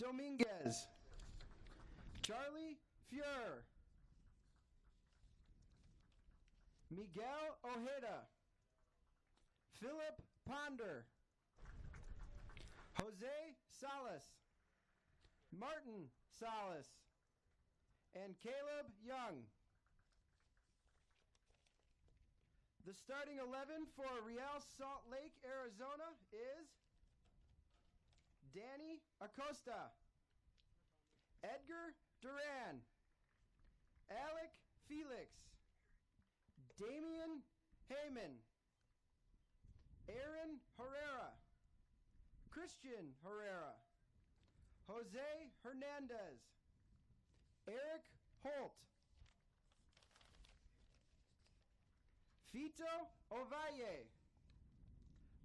Dominguez, Charlie Fuhrer, Miguel Ojeda, Philip Ponder, Jose Salas, Martin Salas, and Caleb Young. The starting 11 for Real Salt Lake, Arizona is Danny Acosta, Edgar Duran, Alec Felix, Damian Heyman, Aaron Herrera, Christian Herrera, Jose Hernandez, Eric Holt, Fito Ovalle,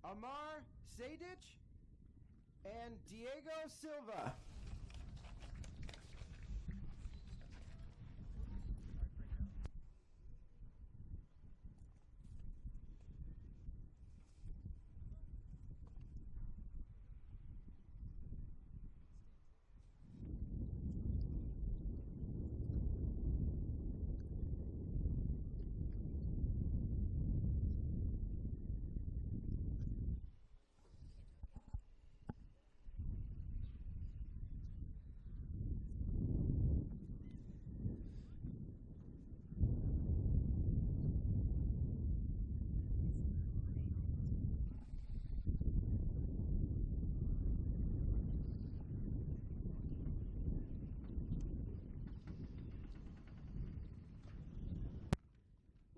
Amar Sadic, and Diego Silva.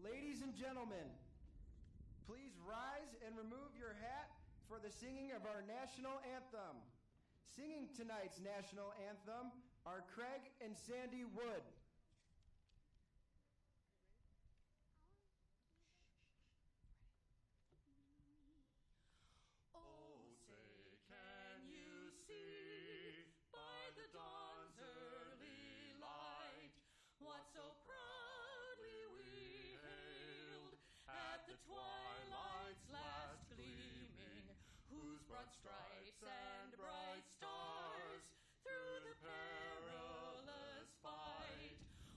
Ladies and gentlemen, please rise and remove your hat for the singing of our national anthem. Singing tonight's national anthem are Craig and Sandy Wood. Oh, say, can you see by the dawn's early light what so proudly we hailed at the twilight's last gleaming, whose broad stripes and bright stars through the perilous fight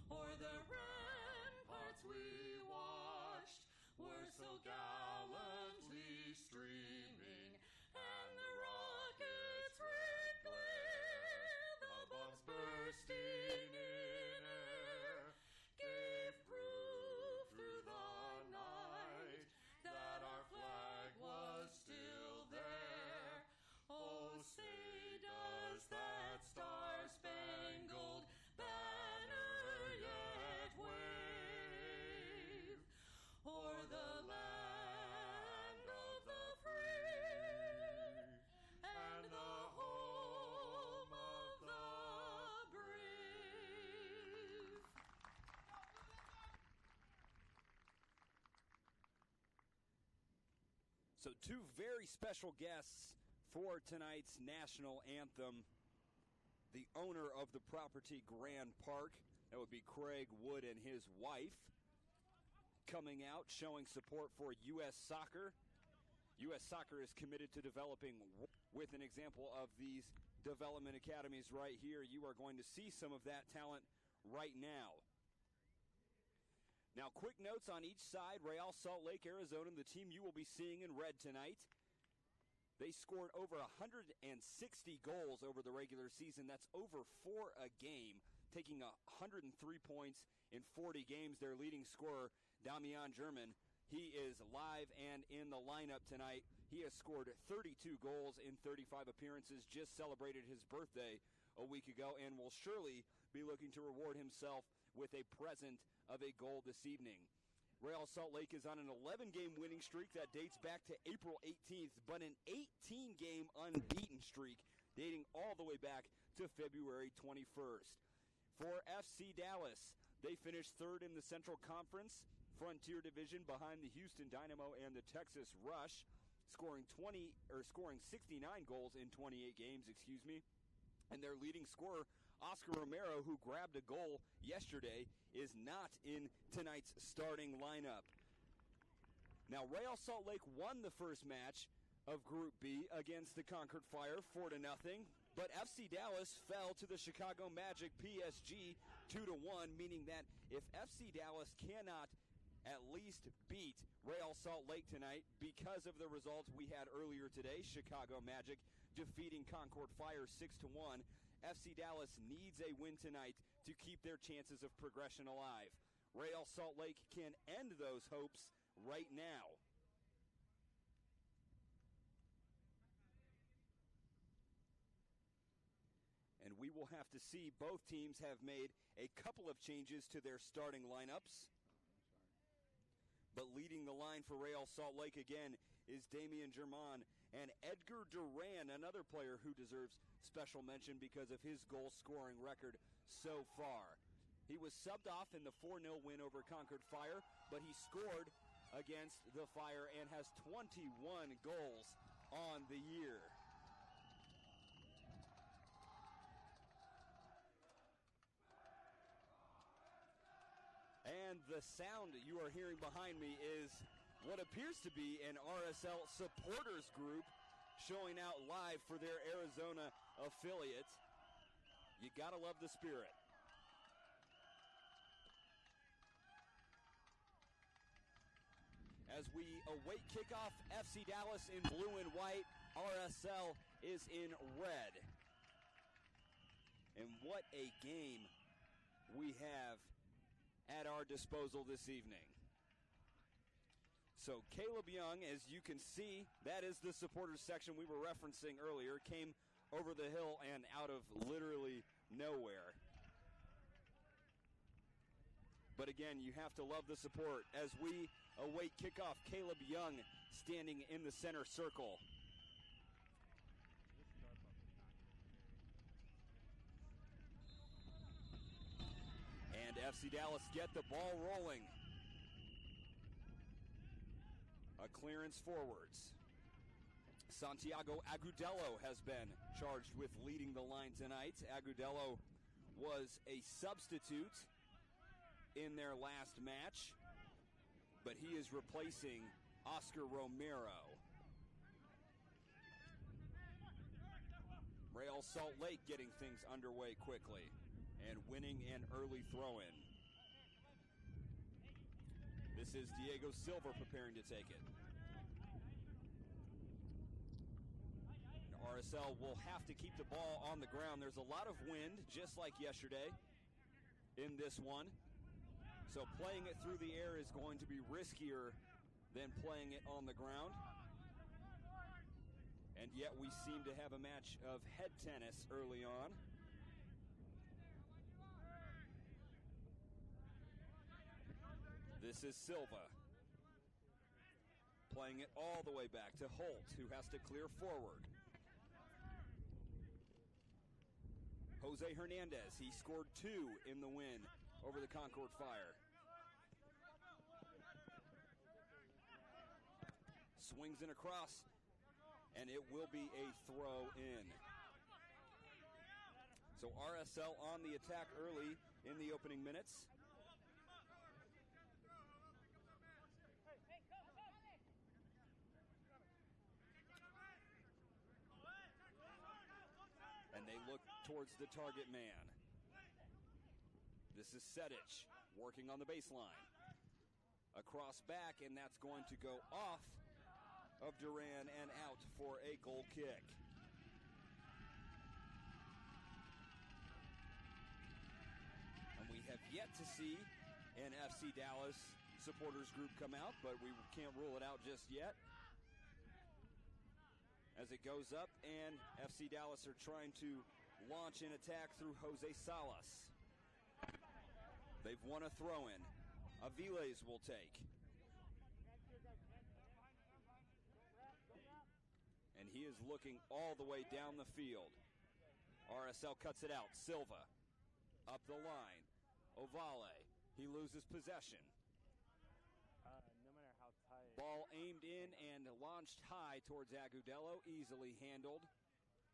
o'er the ramparts we watched were so gallantly streaming, and the rockets' red glare, the bombs bursting in air, gave proof through the night that our flag was still there. Oh, say, does that star-spangled banner yet wave o'er the land of the free and the home of the brave? So two very special guests for tonight's national anthem. The owner of the property, Grand Park, that would be Craig Wood and his wife, coming out, showing support for U.S. Soccer. U.S. Soccer is committed to developing with an example of these development academies right here. You are going to see some of that talent right now. Now, quick notes on each side. Real Salt Lake, Arizona, the team you will be seeing in red tonight. They scored over 160 goals over the regular season. That's over 4 a game, taking 103 points in 40 games. Their leading scorer, Damian German, he is live and in the lineup tonight. He has scored 32 goals in 35 appearances, just celebrated his birthday a week ago, and will surely be looking to reward himself with a present of a goal this evening. Real Salt Lake is on an 11-game winning streak that dates back to April 18th, but an 18-game unbeaten streak dating all the way back to February 21st. For FC Dallas, they finished third in the Central Conference Frontier Division behind the Houston Dynamo and the Texas Rush, scoring 69 goals in 28 games, And their leading scorer, Oscar Romero, who grabbed a goal yesterday, is not in tonight's starting lineup. Now, Real Salt Lake won the first match of Group B against the Concord Fire 4-0. But FC Dallas fell to the Chicago Magic PSG 2-1, meaning that if FC Dallas cannot at least beat Real Salt Lake tonight because of the results we had earlier today, Chicago Magic defeating Concord Fire 6-1, FC Dallas needs a win tonight to keep their chances of progression alive. Real Salt Lake can end those hopes right now. And we will have to see. Both teams have made a couple of changes to their starting lineups. But leading the line for Real Salt Lake again is Damian German and Edgar Duran, another player who deserves special mention because of his goal-scoring record so far. He was subbed off in the 4-0 win over Concord Fire, but he scored against the Fire and has 21 goals on the year. And the sound you are hearing behind me is what appears to be an RSL supporters group showing out live for their Arizona affiliate. You gotta love the spirit. As we await kickoff, FC Dallas in blue and white, RSL is in red. And what a game we have at our disposal this evening. So Caleb Young, as you can see, that is the supporters section we were referencing earlier, came over the hill and out of literally nowhere. But again, you have to love the support. As we await kickoff, Caleb Young standing in the center circle. And FC Dallas get the ball rolling. A clearance forwards. Santiago Agudelo has been charged with leading the line tonight. Agudelo was a substitute in their last match, but he is replacing Oscar Romero. Real Salt Lake getting things underway quickly and winning an early throw-in. This is Diego Silva preparing to take it. RSL will have to keep the ball on the ground. There's a lot of wind, just like yesterday in this one. So playing it through the air is going to be riskier than playing it on the ground. And yet we seem to have a match of head tennis early on. This is Silva. Playing it all the way back to Holt, who has to clear forward. Jose Hernandez, he scored 2 in the win over the Concord Fire. Swings in across, and it will be a throw in. So RSL on the attack early in the opening minutes. And they look towards the target man. This is Sedic working on the baseline. Across back, and that's going to go off of Duran and out for a goal kick. And we have yet to see an FC Dallas supporters group come out, but we can't rule it out just yet. As it goes up, and FC Dallas are trying to launch an attack through Jose Salas. They've won a throw-in. Aviles will take. And he is looking all the way down the field. RSL cuts it out. Silva up the line. Ovale, he loses possession. Ball aimed in and launched high towards Agudelo, easily handled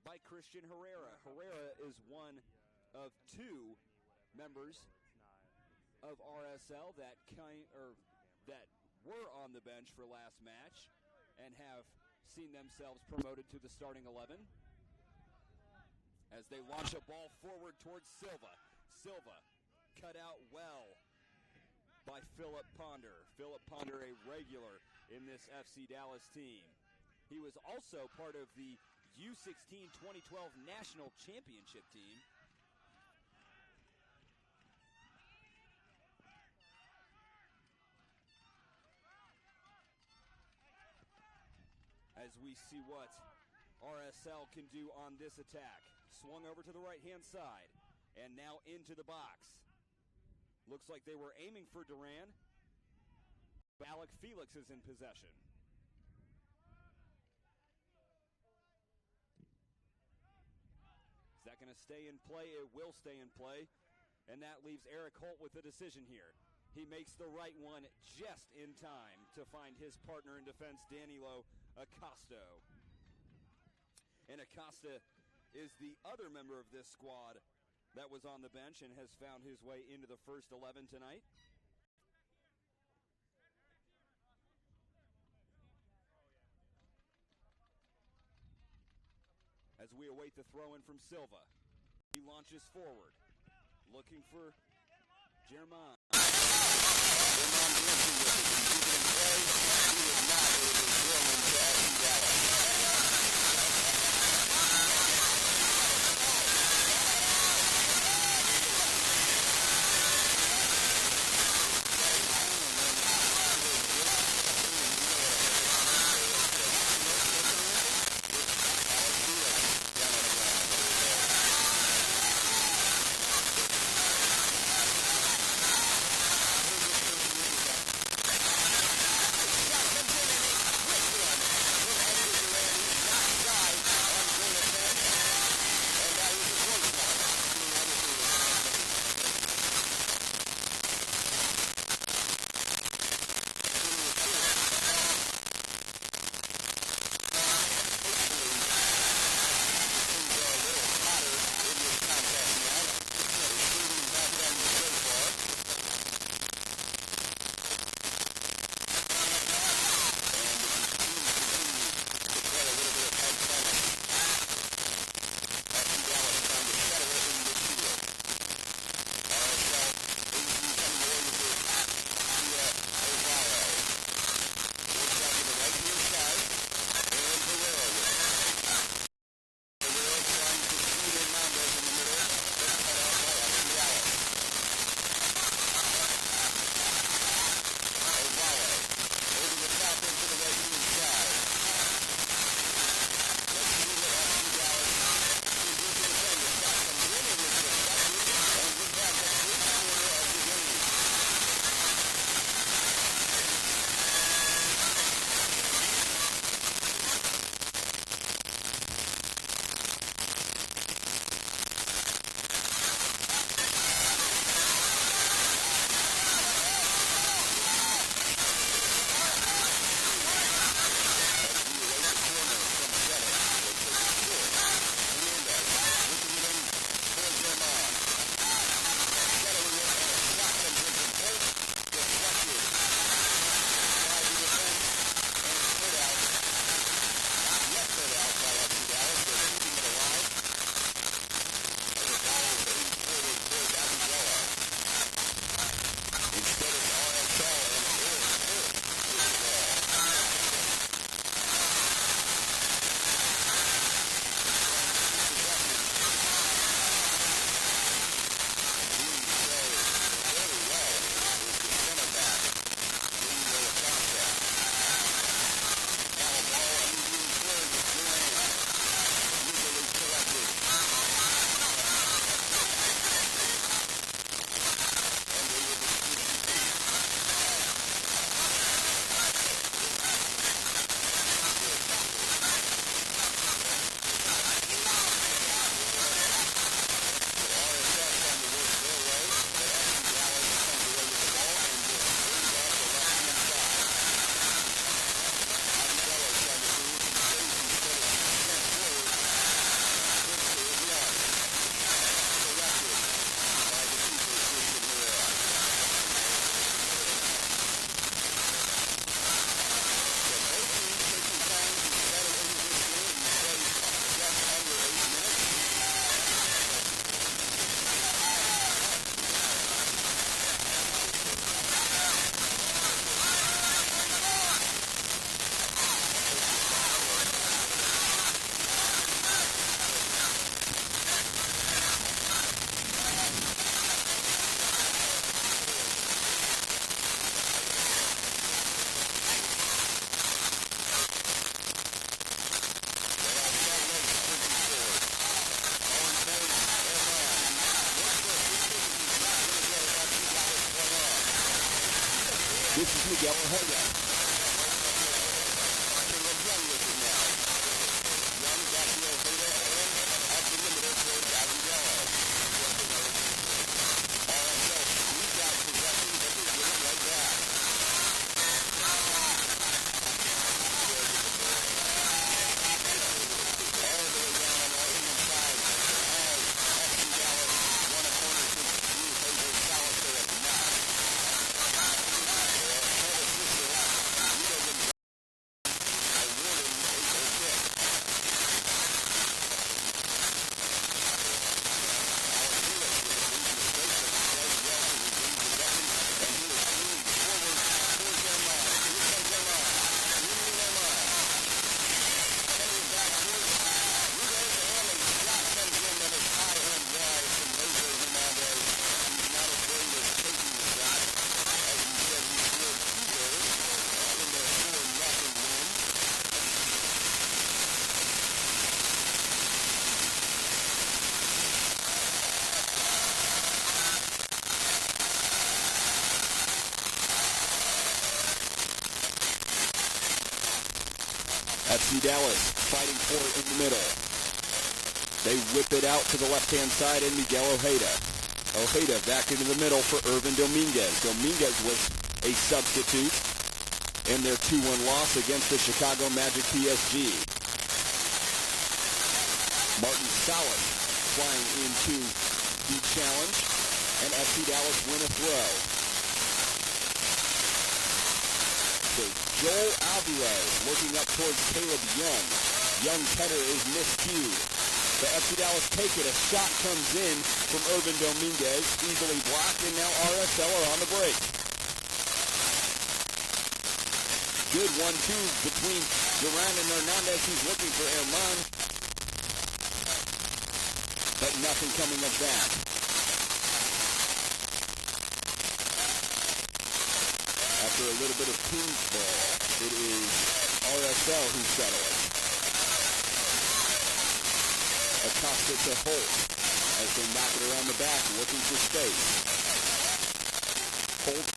by Christian Herrera. Herrera is one of 2 members of RSL that were on the bench for last match and have seen themselves promoted to the starting 11. as they launch a ball forward towards Silva. Silva cut out well by Philip Ponder. Philip Ponder, a regular in this FC Dallas team. He was also part of the U-17 2012 National Championship team. As we see what RSL can do on this attack. Swung over to the right-hand side, and now into the box. Looks like they were aiming for Duran. Alec Felix is in possession. Is that going to stay in play? It will stay in play. And that leaves Eric Holt with the decision here. He makes the right one just in time to find his partner in defense, Danilo Acosta. And Acosta is the other member of this squad that was on the bench and has found his way into the first 11 tonight. As we await the throw-in from Silva, he launches forward, looking for German. This is Miguel Ojeda. Young with it now. Young back to Ojeda and off the limiter towards Aguilera. RSL squeezed out possession, but they get it right back. All the way down on our inside as FC Dallas won a corner to Jose Salazar at nine. FC Dallas fighting for it in the middle. They whip it out to the left-hand side, and Miguel Ojeda. Ojeda back into the middle for Irvin Dominguez. Dominguez was a substitute in their 2-1 loss against the Chicago Magic PSG. Martin Salas flying into the challenge, and FC Dallas win a throw. So Joel Alvarez looking up towards Caleb Young. Young's header is miscued. The FC Dallas take it. A shot comes in from Irvin Dominguez, easily blocked, and now RSL are on the break. Good 1-2 between Duran and Hernandez. He's looking for Herman, but nothing coming of that. After a little bit of ping ball, it is RSL who settle it. Acosta to Holt as they knock it around the back, looking for space. Holt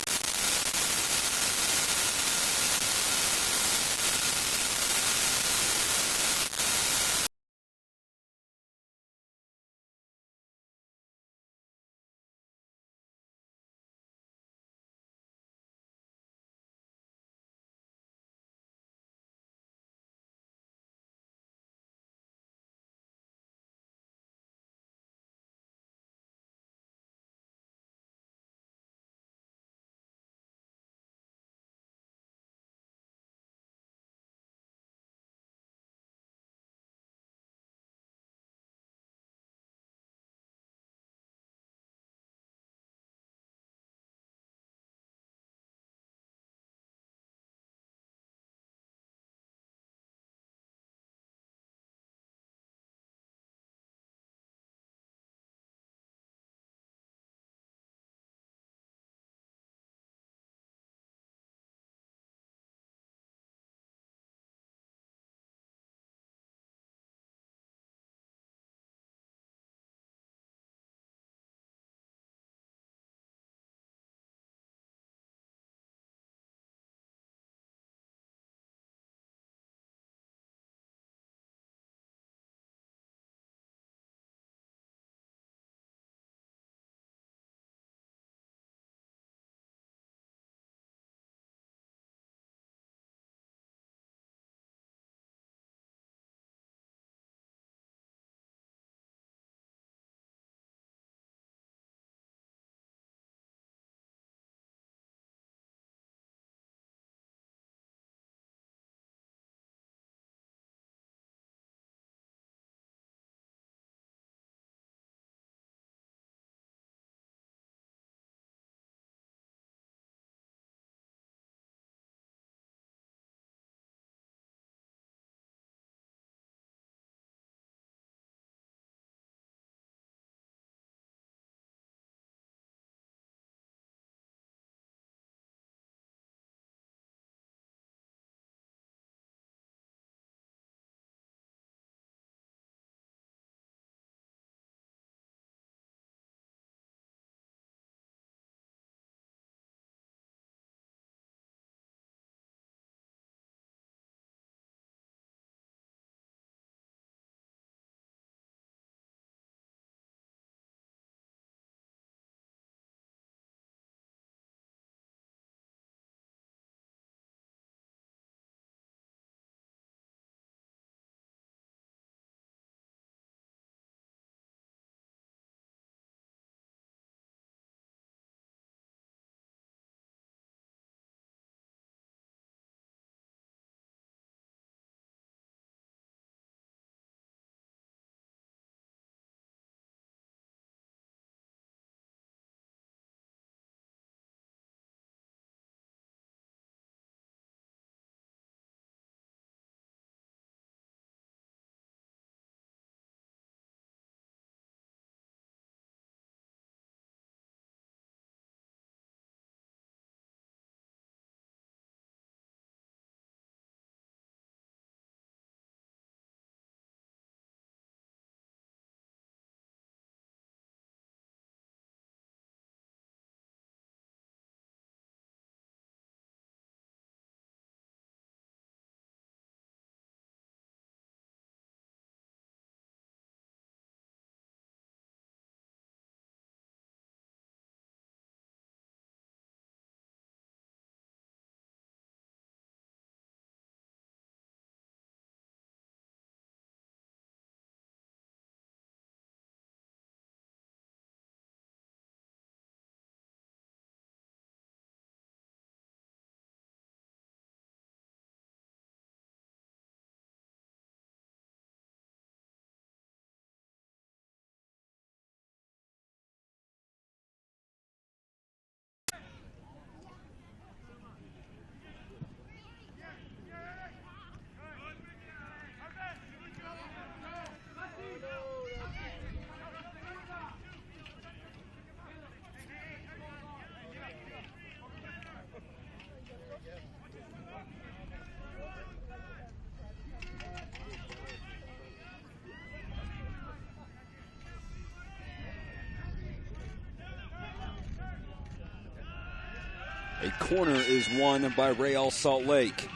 A corner is won by Real Salt Lake.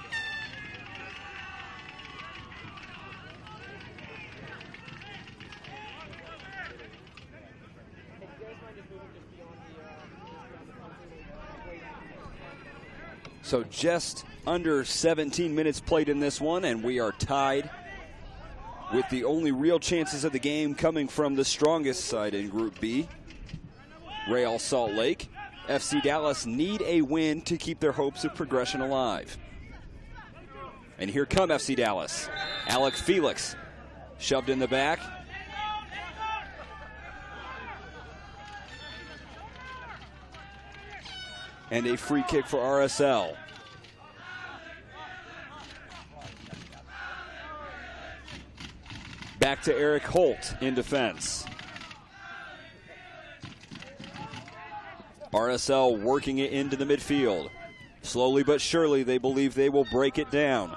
So just under 17 minutes played in this one, and we are tied with the only real chances of the game coming from the strongest side in Group B, Real Salt Lake. FC Dallas need a win to keep their hopes of progression alive. And here come FC Dallas. Alec Felix shoved in the back. And a free kick for RSL. Back to Eric Holt in defense. RSL working it into the midfield. Slowly but surely, they believe they will break it down.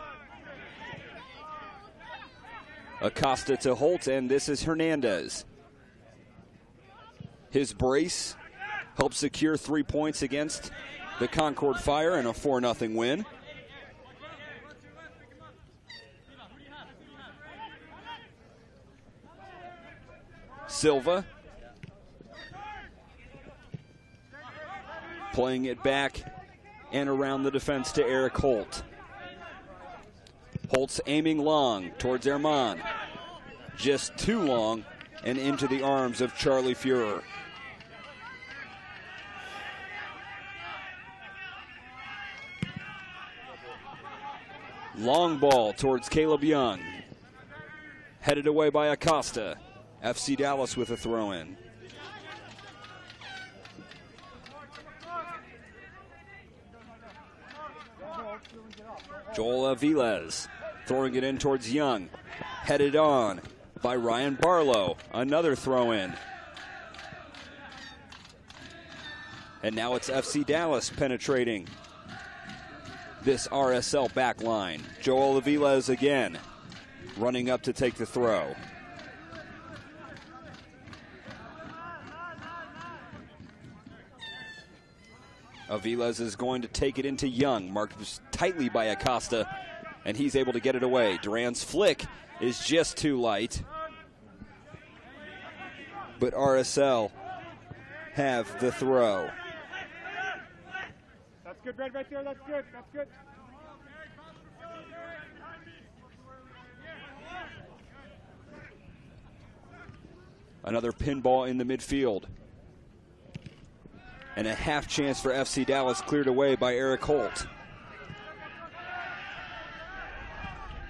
Acosta to Holt, and this is Hernandez. His brace helped secure 3 points against the Concord Fire in a 4-0 win. Silva playing it back and around the defense to Eric Holt. Holt's aiming long towards Herman. Just too long and into the arms of Charlie Fuhrer. Long ball towards Caleb Young. Headed away by Acosta. FC Dallas with a throw-in. Joel Aviles throwing it in towards Young. Headed on by Ryan Barlow. Another throw-in. And now it's FC Dallas penetrating this RSL back line. Joel Aviles again running up to take the throw. Aviles is going to take it into Young, marked tightly by Acosta, and he's able to get it away. Duran's flick is just too light. But RSL have the throw. That's good, Red, right there. That's good. That's good. Another pinball in the midfield. And a half chance for FC Dallas cleared away by Eric Holt.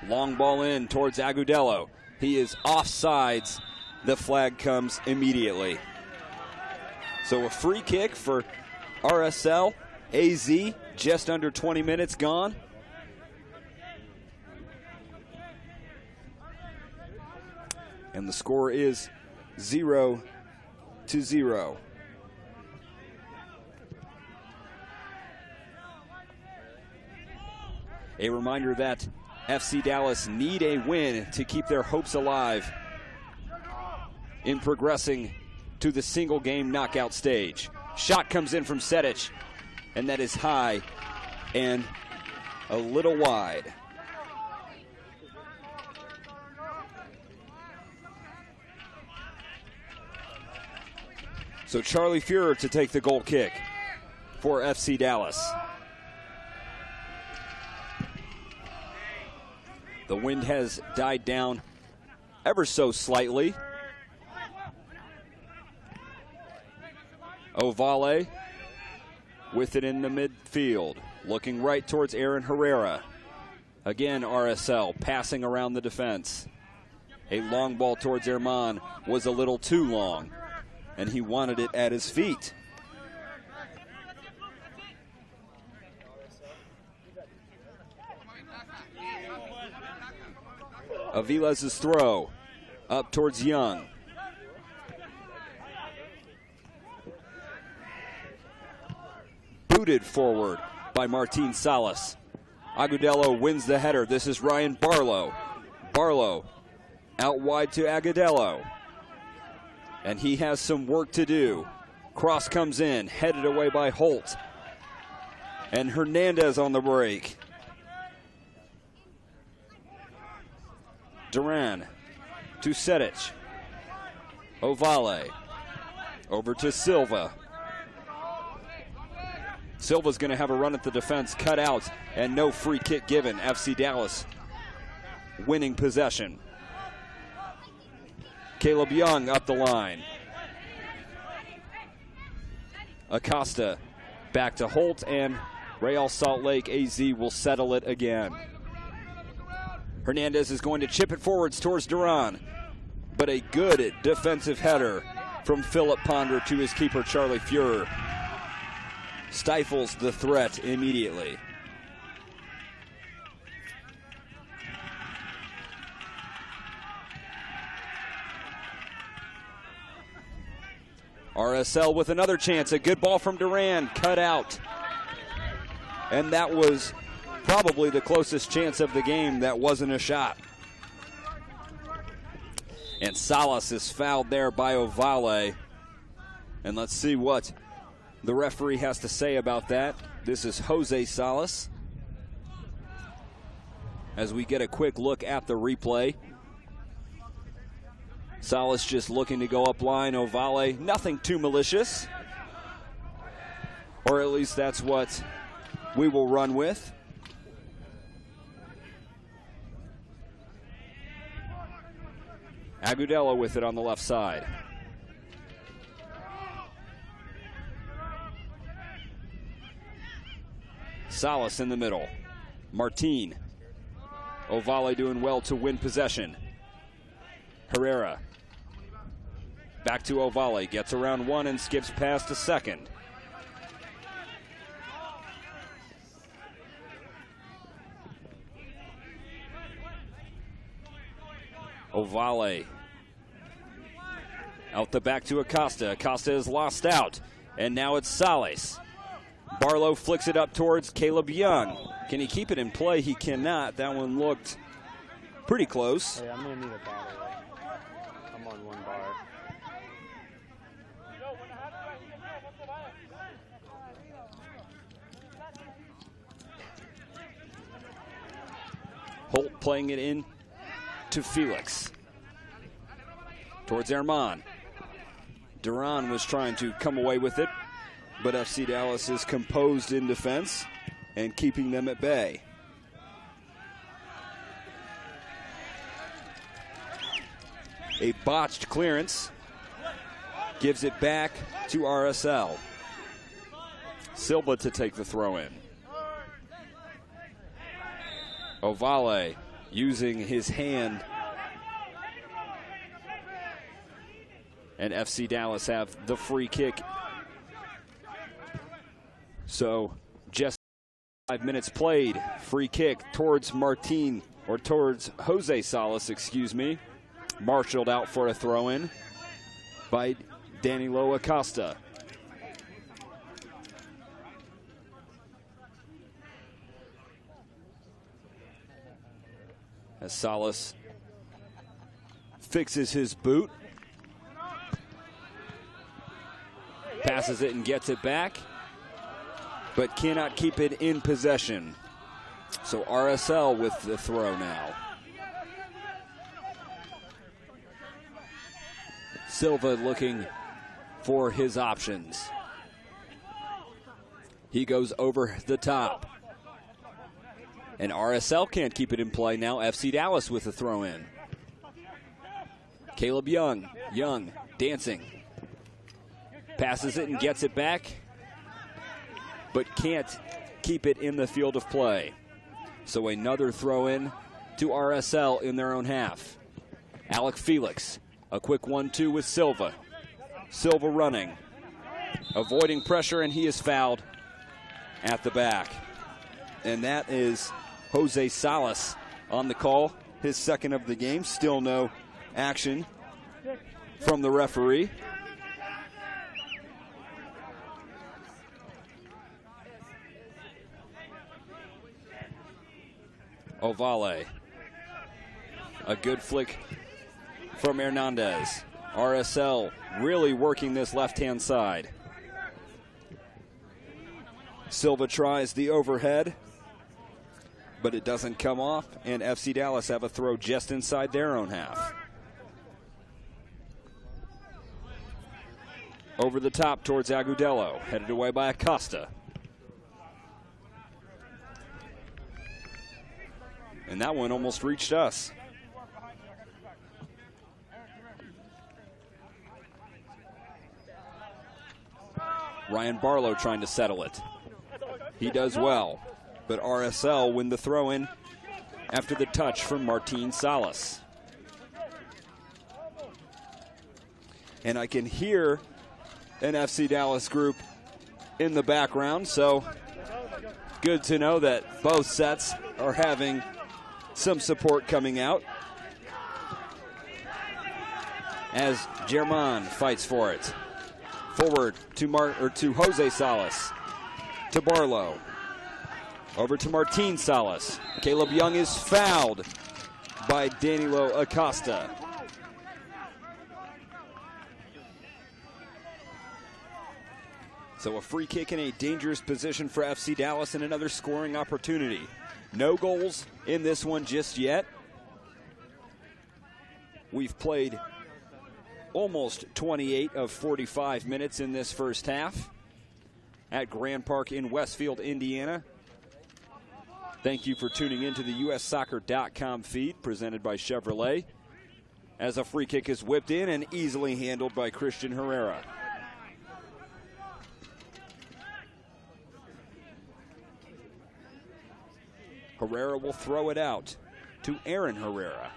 Long ball in towards Agudelo. He is offsides. The flag comes immediately. So a free kick for RSL-AZ. Just under 20 minutes gone. And the score is 0-0. A reminder that FC Dallas need a win to keep their hopes alive in progressing to the single game knockout stage. Shot comes in from Sedic, and that is high and a little wide. So Charlie Fuhrer to take the goal kick for FC Dallas. The wind has died down ever so slightly. Ovale with it in the midfield, looking right towards Aaron Herrera. Again, RSL passing around the defense. A long ball towards Herman was a little too long, and he wanted it at his feet. Aviles' throw up towards Young. Booted forward by Martin Salas. Agudelo wins the header. This is Ryan Barlow. Barlow out wide to Agudelo. And he has some work to do. Cross comes in, headed away by Holt. And Hernandez on the break. Duran to Sedic. Ovale. Over to Silva. Silva's going to have a run at the defense, cut out, and no free kick given. FC Dallas winning possession. Caleb Young up the line. Acosta back to Holt, and Real Salt Lake AZ will settle it again. Hernandez is going to chip it forwards towards Duran, but a good defensive header from Philip Ponder to his keeper, Charlie Fuhrer, stifles the threat immediately. RSL with another chance, a good ball from Duran, cut out. And that was probably the closest chance of the game that wasn't a shot. And Salas is fouled there by Ovale. And let's see what the referee has to say about that. This is Jose Salas. As we get a quick look at the replay. Salas just looking to go up line. Ovale, nothing too malicious. Or at least that's what we will run with. Agudelo with it on the left side. Salas in the middle. Martin. Ovale doing well to win possession. Herrera. Back to Ovale. Gets around one and skips past to second. Ovale. Out the back to Acosta. Acosta is lost out. And now it's Salas. Barlow flicks it up towards Caleb Young. Can he keep it in play? He cannot. That one looked pretty close. Hey, I'm going to need a battle. I'm on one bar. Holt playing it in to Felix. Towards Herman. Duran was trying to come away with it, but FC Dallas is composed in defense and keeping them at bay. A botched clearance gives it back to RSL. Silva to take the throw in. Ovale using his hand. And FC Dallas have the free kick. So just 5 minutes played. Free kick towards Martin, or towards Jose Salas, excuse me. Marshaled out for a throw-in by Danilo Acosta. As Salas fixes his boot. Passes it and gets it back, but cannot keep it in possession. So RSL with the throw now. Silva looking for his options. He goes over the top. And RSL can't keep it in play now. FC Dallas with the throw in. Caleb Young. Young dancing. Passes it and gets it back, but can't keep it in the field of play. So another throw in to RSL in their own half. Alec Felix, a quick 1-2 with Silva. Silva running, avoiding pressure, and he is fouled at the back. And that is Jose Salas on the call, his second of the game. Still no action from the referee. Ovale. A good flick from Hernandez. RSL really working this left-hand side. Silva tries the overhead, but it doesn't come off, and FC Dallas have a throw just inside their own half. Over the top towards Agudelo, headed away by Acosta. And that one almost reached us. Ryan Barlow trying to settle it. He does well, but RSL win the throw-in after the touch from Martin Salas. And I can hear an FC Dallas group in the background, so good to know that both sets are having some support coming out as German fights for it. Forward to Jose Salas, to Barlow, over to Martin Salas. Caleb Young is fouled by Danilo Acosta. So a free kick in a dangerous position for FC Dallas and another scoring opportunity. No goals in this one just yet. We've played almost 28 of 45 minutes in this first half at Grand Park in Westfield, Indiana. Thank you for tuning into the USsoccer.com feed presented by Chevrolet, as a free kick is whipped in and easily handled by Christian Herrera. Herrera will throw it out to Aaron Herrera.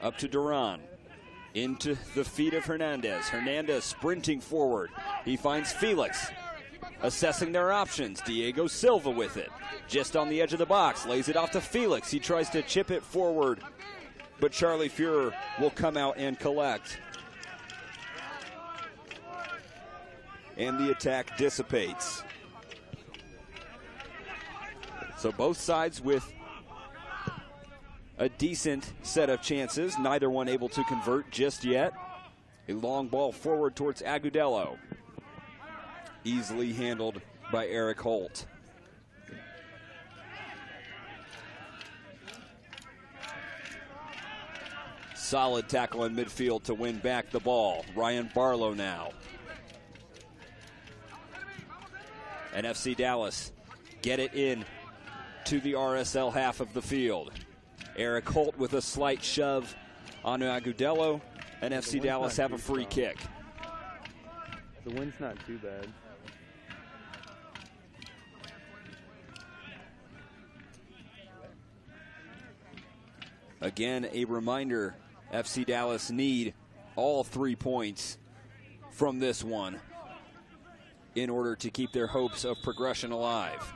Up to Duran. Into the feet of Hernandez. Hernandez sprinting forward. He finds Felix. Assessing their options. Diego Silva with it. Just on the edge of the box. Lays it off to Felix. He tries to chip it forward, but Charlie Fuhrer will come out and collect. And the attack dissipates. So both sides with a decent set of chances. Neither one able to convert just yet. A long ball forward towards Agudelo. Easily handled by Eric Holt. Solid tackle in midfield to win back the ball. Ryan Barlow now. And FC Dallas get it in to the RSL half of the field. Eric Holt with a slight shove on Agudelo, and FC Dallas have a free kick. The wind's not too bad. Again, a reminder, FC Dallas need all 3 points from this one in order to keep their hopes of progression alive.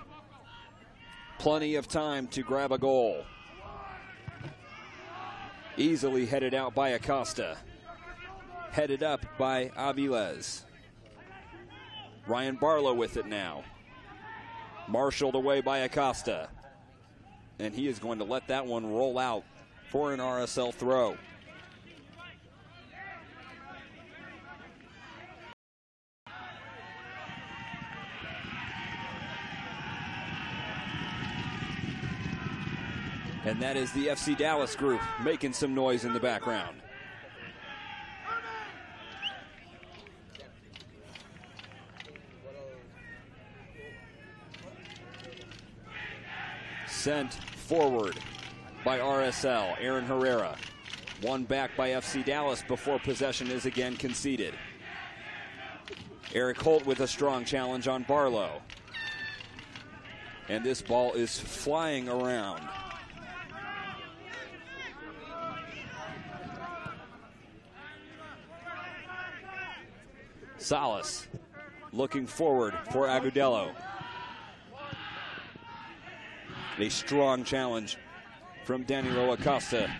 Plenty of time to grab a goal. Easily headed out by Acosta. Headed up by Aviles. Ryan Barlow with it now. Marshaled away by Acosta. And he is going to let that one roll out for an RSL throw. And that is the FC Dallas group making some noise in the background. Sent forward by RSL, Aaron Herrera. One back by FC Dallas before possession is again conceded. Eric Holt with a strong challenge on Barlow. And this ball is flying around. Salas looking forward for Agudelo. A strong challenge from Danilo Acosta.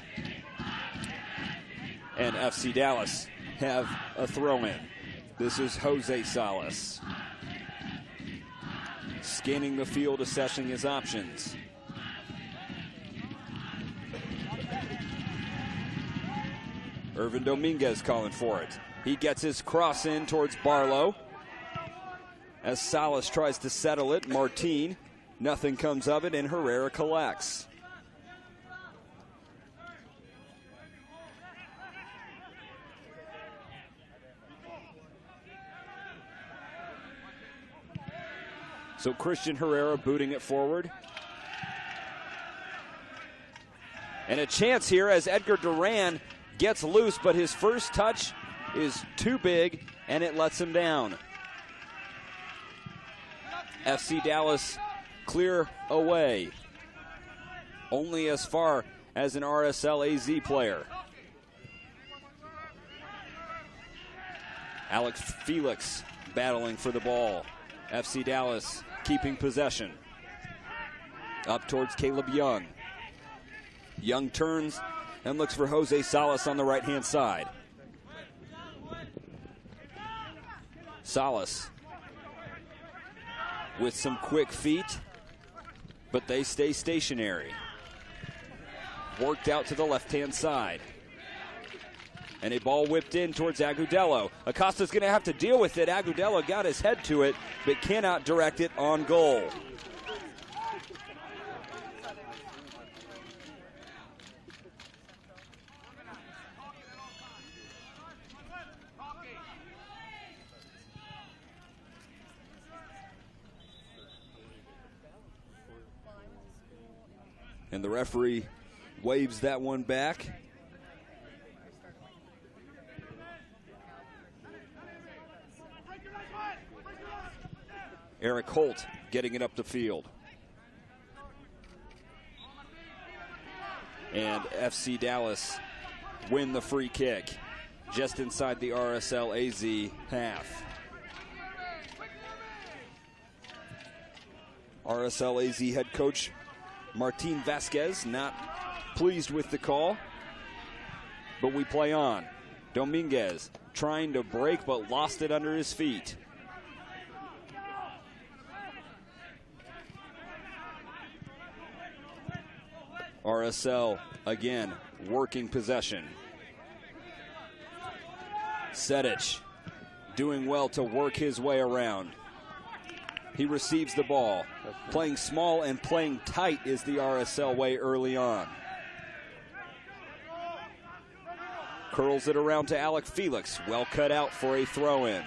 And FC Dallas have a throw-in. This is Jose Salas. Scanning the field, assessing his options. Irvin Dominguez calling for it. He gets his cross in towards Barlow. as Salas tries to settle it. Martin, nothing comes of it, and Herrera collects. So Christian Herrera booting it forward. And a chance here as Edgar Duran gets loose, but his first touch is too big, and it lets him down. FC Dallas clear away. Only as far as an RSL-AZ player. Alex Felix battling for the ball. FC Dallas keeping possession. Up towards Caleb Young. Young turns and looks for Jose Salas on the right-hand side. Salas with some quick feet, but they stay stationary. Worked out to the left-hand side. And a ball whipped in towards Agudelo. Acosta's going to have to deal with it. Agudelo got his head to it, but cannot direct it on goal. And the referee waves that one back. Eric Holt getting it up the field. And FC Dallas win the free kick just inside the RSL-AZ half. RSL-AZ head coach Martin Vasquez not pleased with the call, but we play on. Dominguez trying to break but lost it under his feet. RSL again working possession. Sedic doing well to work his way around. He receives the ball. Playing small and playing tight is the RSL way early on. Curls it around to Alec Felix. Well cut out for a throw-in.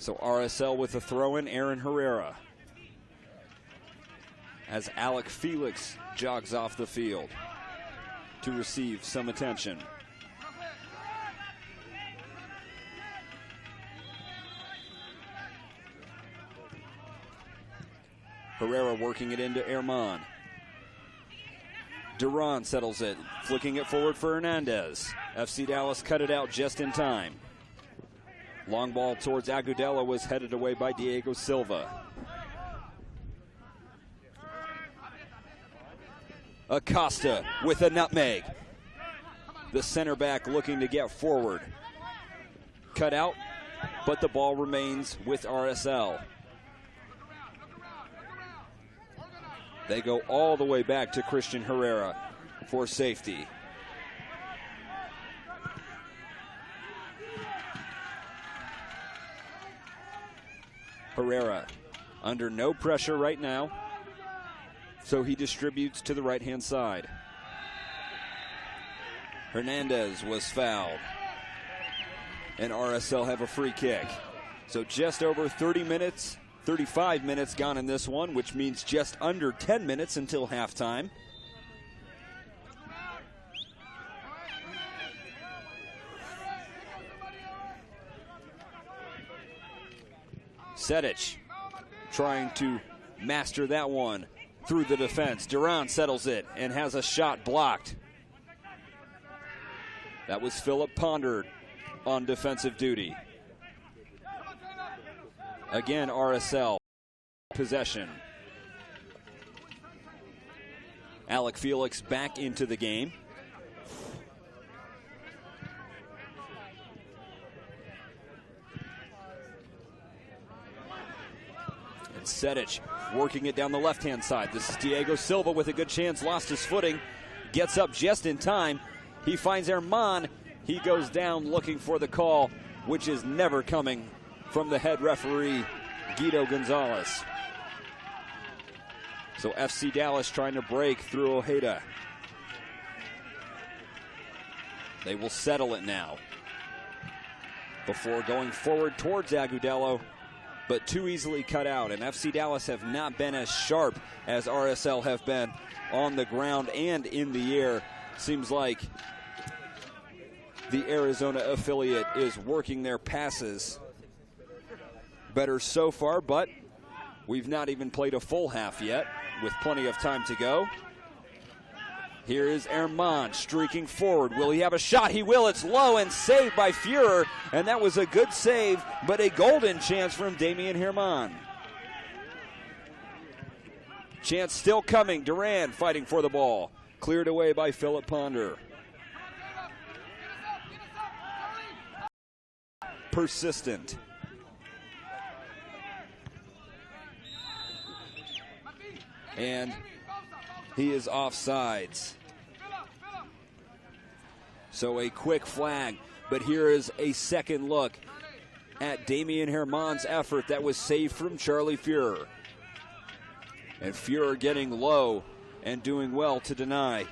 So RSL with a throw-in, Aaron Herrera. As Alec Felix jogs off the field to receive some attention. Herrera working it into Herman. Duran settles it, flicking it forward for Hernandez. FC Dallas cut it out just in time. Long ball towards Agudelo was headed away by Diego Silva. Acosta with a nutmeg. The center back looking to get forward. Cut out, but the ball remains with RSL. They go all the way back to Christian Herrera for safety. Herrera under no pressure right now, so he distributes to the right-hand side. Hernandez was fouled, and RSL have a free kick. So just over 30 minutes, 35 minutes gone in this one, which means just under 10 minutes until halftime. Sedic trying to master that one through the defense. Duran settles it and has a shot blocked. That was Philip Pondard on defensive duty. Again, RSL possession. Alec Felix back into the game. And Sedic working it down the left-hand side. This is Diego Silva with a good chance, lost his footing, gets up just in time. He finds Herman. He goes down looking for the call, which is never coming from the head referee, Guido Gonzalez. So FC Dallas trying to break through Ojeda. They will settle it now before going forward towards Agudelo, but too easily cut out. And FC Dallas have not been as sharp as RSL have been on the ground and in the air. Seems like the Arizona affiliate is working their passes better so far, but we've not even played a full half yet with plenty of time to go. Here is Herman streaking forward. Will he have a shot? He will. It's low and saved by Fuhrer, and that was a good save, but a golden chance from Damian Herman. Chance still coming. Duran fighting for the ball. Cleared away by Philip Ponder. Persistent. And he is offsides. So a quick flag, but here is a second look at Damian Herman's effort that was saved from Charlie Fuhrer. And Fuhrer getting low and doing well to deny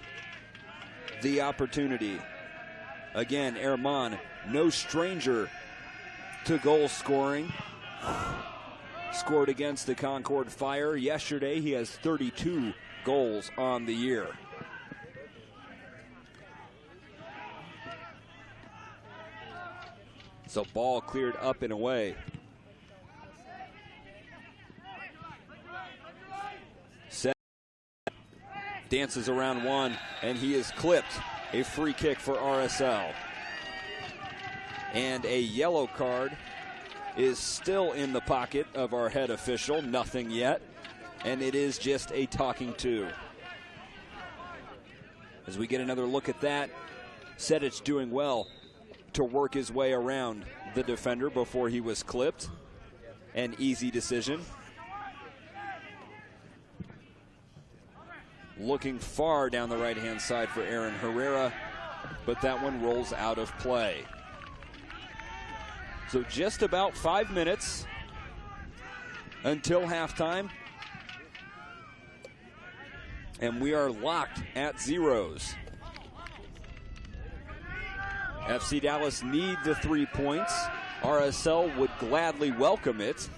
the opportunity. Again, Herman, no stranger to goal scoring. Scored against the Concord Fire yesterday. He has 32 goals on the year. So ball cleared up and away. Set. Dances around one, and he is clipped. A free kick for RSL. And a yellow card is still in the pocket of our head official. Nothing yet. And it is just a talking to. As we get another look at that, Sedic doing well to work his way around the defender before he was clipped. An easy decision. Looking far down the right-hand side for Aaron Herrera, but that one rolls out of play. So just about 5 minutes until halftime. And we are locked at zeros. FC Dallas need the 3 points. RSL would gladly welcome it.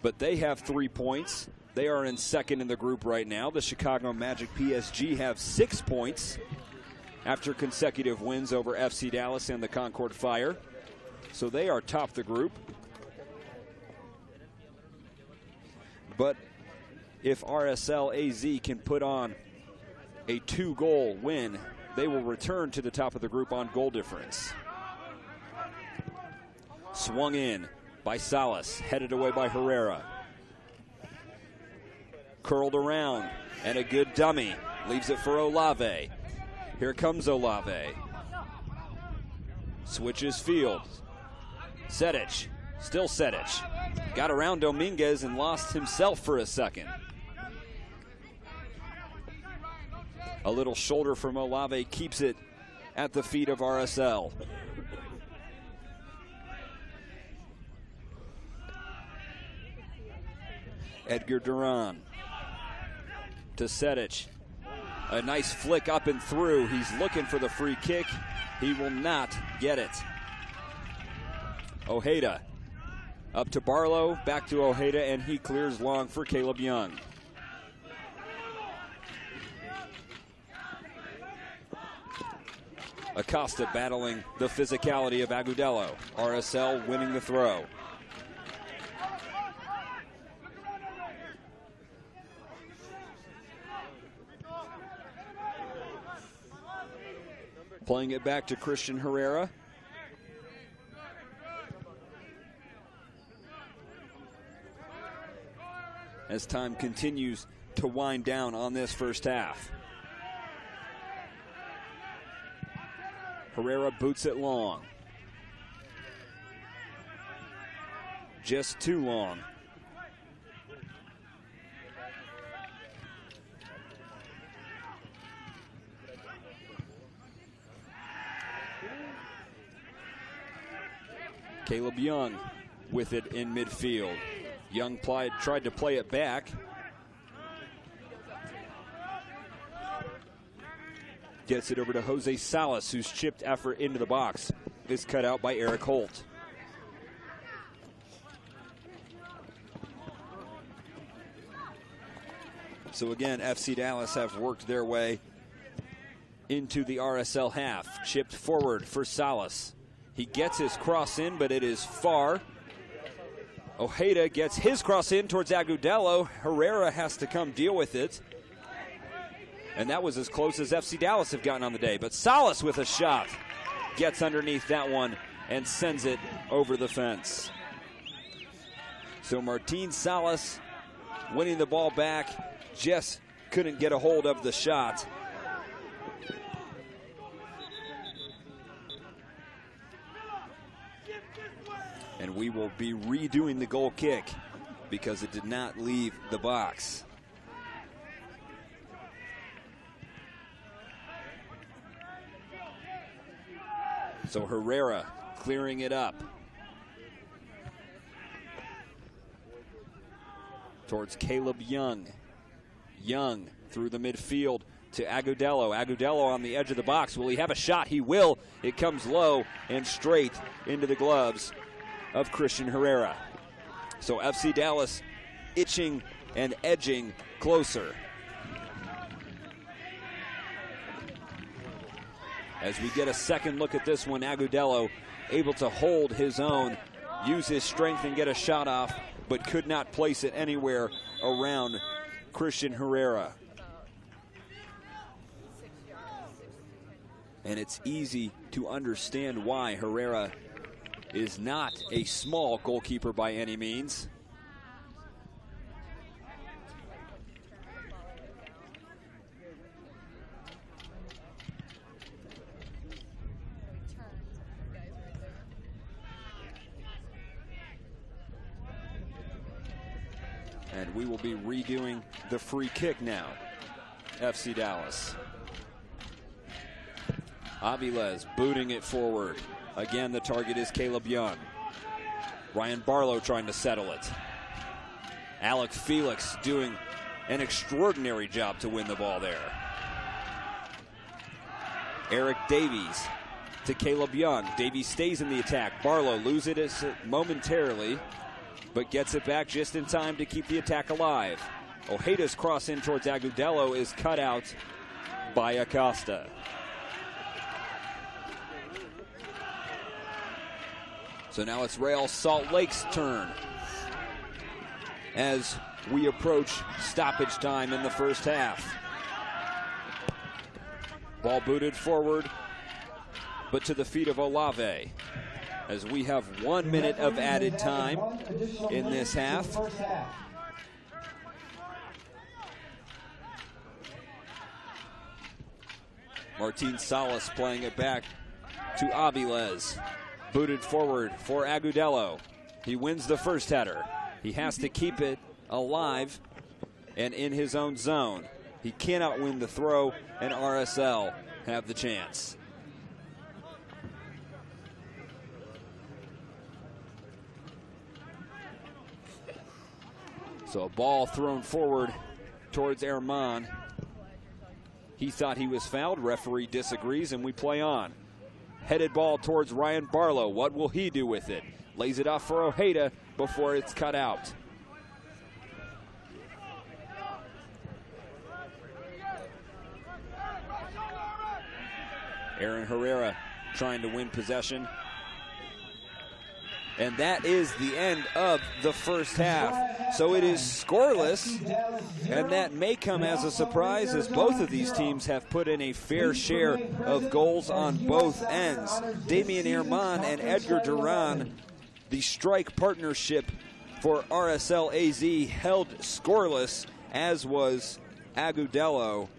But they have 3 points. They are in second in the group right now. The Chicago Magic PSG have 6 points after consecutive wins over FC Dallas and the Concord Fire. So they are top the group. But if RSL-AZ can put on a 2-goal win, they will return to the top of the group on goal difference. Swung in by Salas, headed away by Herrera. Curled around, and a good dummy. Leaves it for Olave. Here comes Olave. Switches field. Sedic, still Sedic. Got around Dominguez and lost himself for a second. A little shoulder from Olave keeps it at the feet of RSL. Edgar Duran to Sedic. A nice flick up and through. He's looking for the free kick. He will not get it. Ojeda up to Barlow, back to Ojeda, and he clears long for Caleb Young. Acosta battling the physicality of Agudelo. RSL winning the throw. Playing it back to Christian Herrera. as time continues to wind down on this first half. Herrera boots it long. Just too long. Caleb Young with it in midfield. Young tried to play it back. Gets it over to Jose Salas, whose chipped effort into the box is cut out by Eric Holt. So again, FC Dallas have worked their way into the RSL half. Chipped forward for Salas. He gets his cross in, but it is far. Ojeda gets his cross in towards Agudelo. Herrera has to come deal with it. And that was as close as FC Dallas have gotten on the day. But Salas with a shot. Gets underneath that one and sends it over the fence. So Martin Salas winning the ball back. Just couldn't get a hold of the shot. And we will be redoing the goal kick because it did not leave the box. So Herrera clearing it up towards Caleb Young. Young through the midfield to Agudelo. Agudelo on the edge of the box. Will he have a shot? He will. It comes low and straight into the gloves of Christian Herrera. So FC Dallas itching and edging closer. As we get a second look at this one, Agudelo able to hold his own, use his strength and get a shot off, but could not place it anywhere around Christian Herrera. And it's easy to understand why Herrera is not a small goalkeeper by any means. And we will be redoing the free kick now. FC Dallas. Aviles booting it forward. Again, the target is Caleb Young. Ryan Barlow trying to settle it. Alec Felix doing an extraordinary job to win the ball there. Eric Davies to Caleb Young. Davies stays in the attack. Barlow loses it momentarily, but gets it back just in time to keep the attack alive. Ojeda's cross in towards Agudelo is cut out by Acosta. So now it's Real Salt Lake's turn as we approach stoppage time in the first half. Ball booted forward, but to the feet of Olave, as we have 1 minute of added time in this half. Martin Salas playing it back to Aviles. Booted forward for Agudelo. He wins the first header. He has to keep it alive and in his own zone. He cannot win the throw, and RSL have the chance. So a ball thrown forward towards Herman. He thought he was fouled. Referee disagrees, and we play on. Headed ball towards Ryan Barlow. What will he do with it? Lays it off for Ojeda before it's cut out. Aaron Herrera trying to win possession. And that is the end of the first half. So it is scoreless, and that may come as a surprise, as both of these teams have put in a fair share of goals on both ends. Damian Herman and Edgar Duran, the strike partnership for RSL-AZ held scoreless, as was Agudelo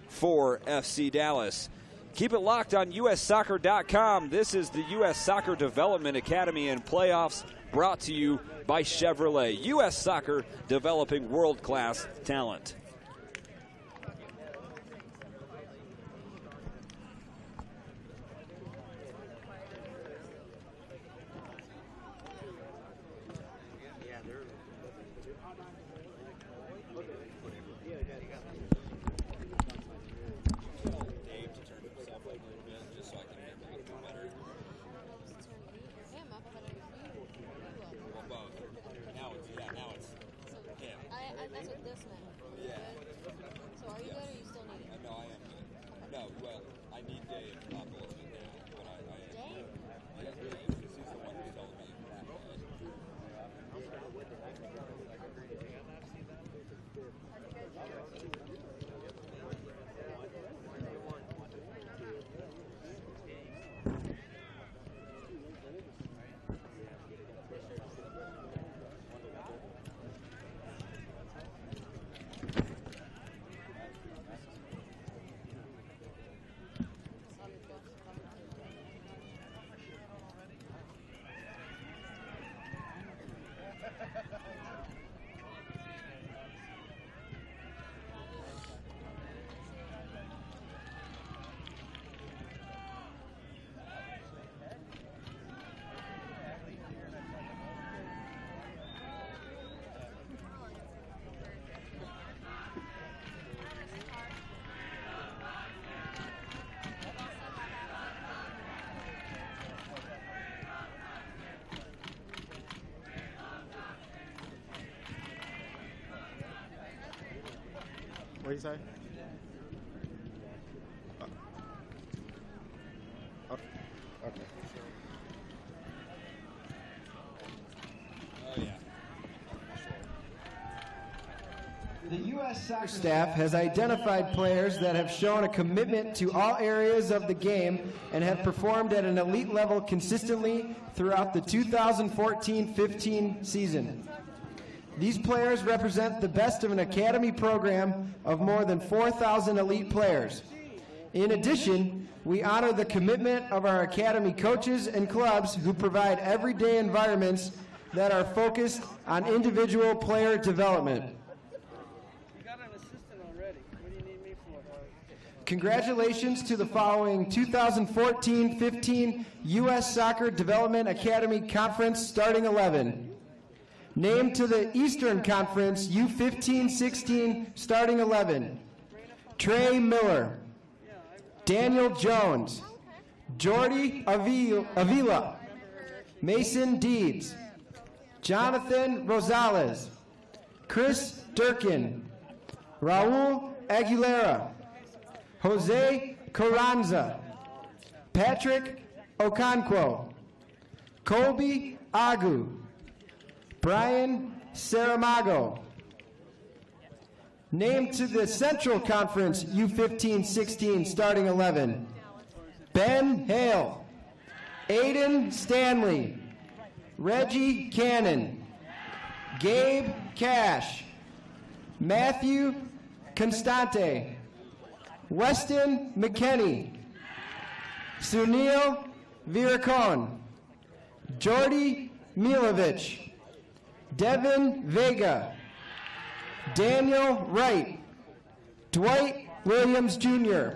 for FC Dallas. Keep it locked on USsoccer.com. This is the U.S. Soccer Development Academy and Playoffs, brought to you by Chevrolet. U.S. Soccer, developing world-class talent. What do you say? Okay. The U.S. Soccer staff has identified players that have shown a commitment to all areas of the game and have performed at an elite level consistently throughout the 2014-15 season. These players represent the best of an academy program of more than 4,000 elite players. In addition, we honor the commitment of our academy coaches and clubs who provide everyday environments that are focused on individual player development. You got an assistant already. What do you need me for? Congratulations to the following 2014-15 U.S. Soccer Development Academy Conference starting 11. Named to the Eastern Conference U-15-16 starting 11. Trey Miller, Daniel Jones, Jordi Avila, Mason Deeds, Jonathan Rosales, Chris Durkin, Raul Aguilera, Jose Carranza, Patrick Okonkwo, Colby Agu, Brian Saramago. Named to the Central Conference U-15-16 starting 11. Ben Hale, Aiden Stanley, Reggie Cannon, Gabe Cash, Matthew Constante, Weston McKenney, Sunil Viracon, Jordi Milovic, Devin Vega, Daniel Wright, Dwight Williams Jr.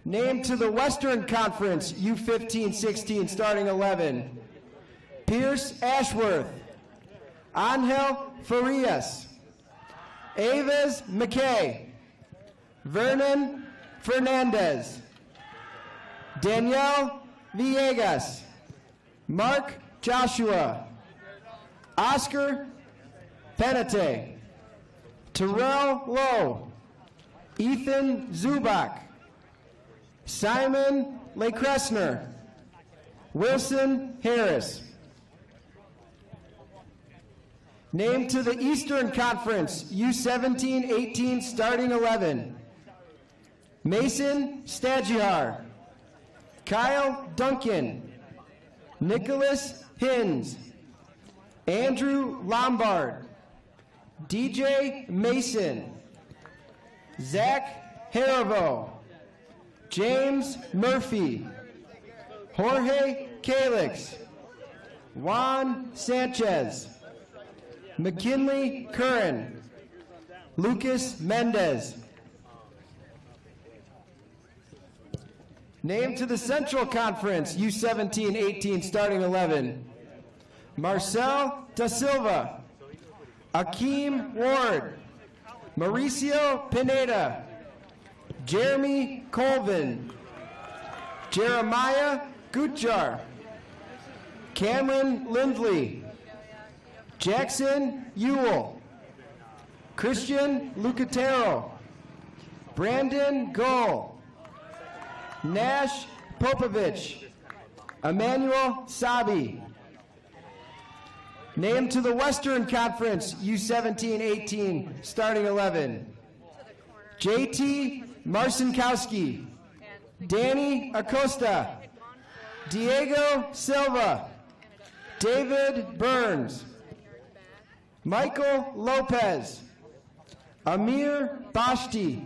Named to the Western Conference U-15-16 starting 11. Pierce Ashworth, Angel Farias, Aves McKay, Vernon Fernandez, Danielle Villegas, Mark Joshua, Oscar Penate, Terrell Lowe, Ethan Zubak, Simon LeCresner, Wilson Harris. Named to the Eastern Conference U-17-18 starting 11. Mason Stagiar, Kyle Duncan, Nicholas Hins, Andrew Lombard, DJ Mason, Zach Haribo, James Murphy, Jorge Calix, Juan Sanchez, McKinley Curran, Lucas Mendez. Named to the Central Conference, U-17-18 starting 11. Marcel Da Silva, Akeem Ward, Mauricio Pineda, Jeremy Colvin, Jeremiah Gutjar, Cameron Lindley, Jackson Ewell, Christian Lucatero, Brandon Gull, Nash Popovich, Emmanuel Sabi. Named to the Western Conference, U-17-18, starting 11. JT Marcinkowski, Danny Acosta, Diego Silva, David Burns, Michael Lopez, Amir Bashti,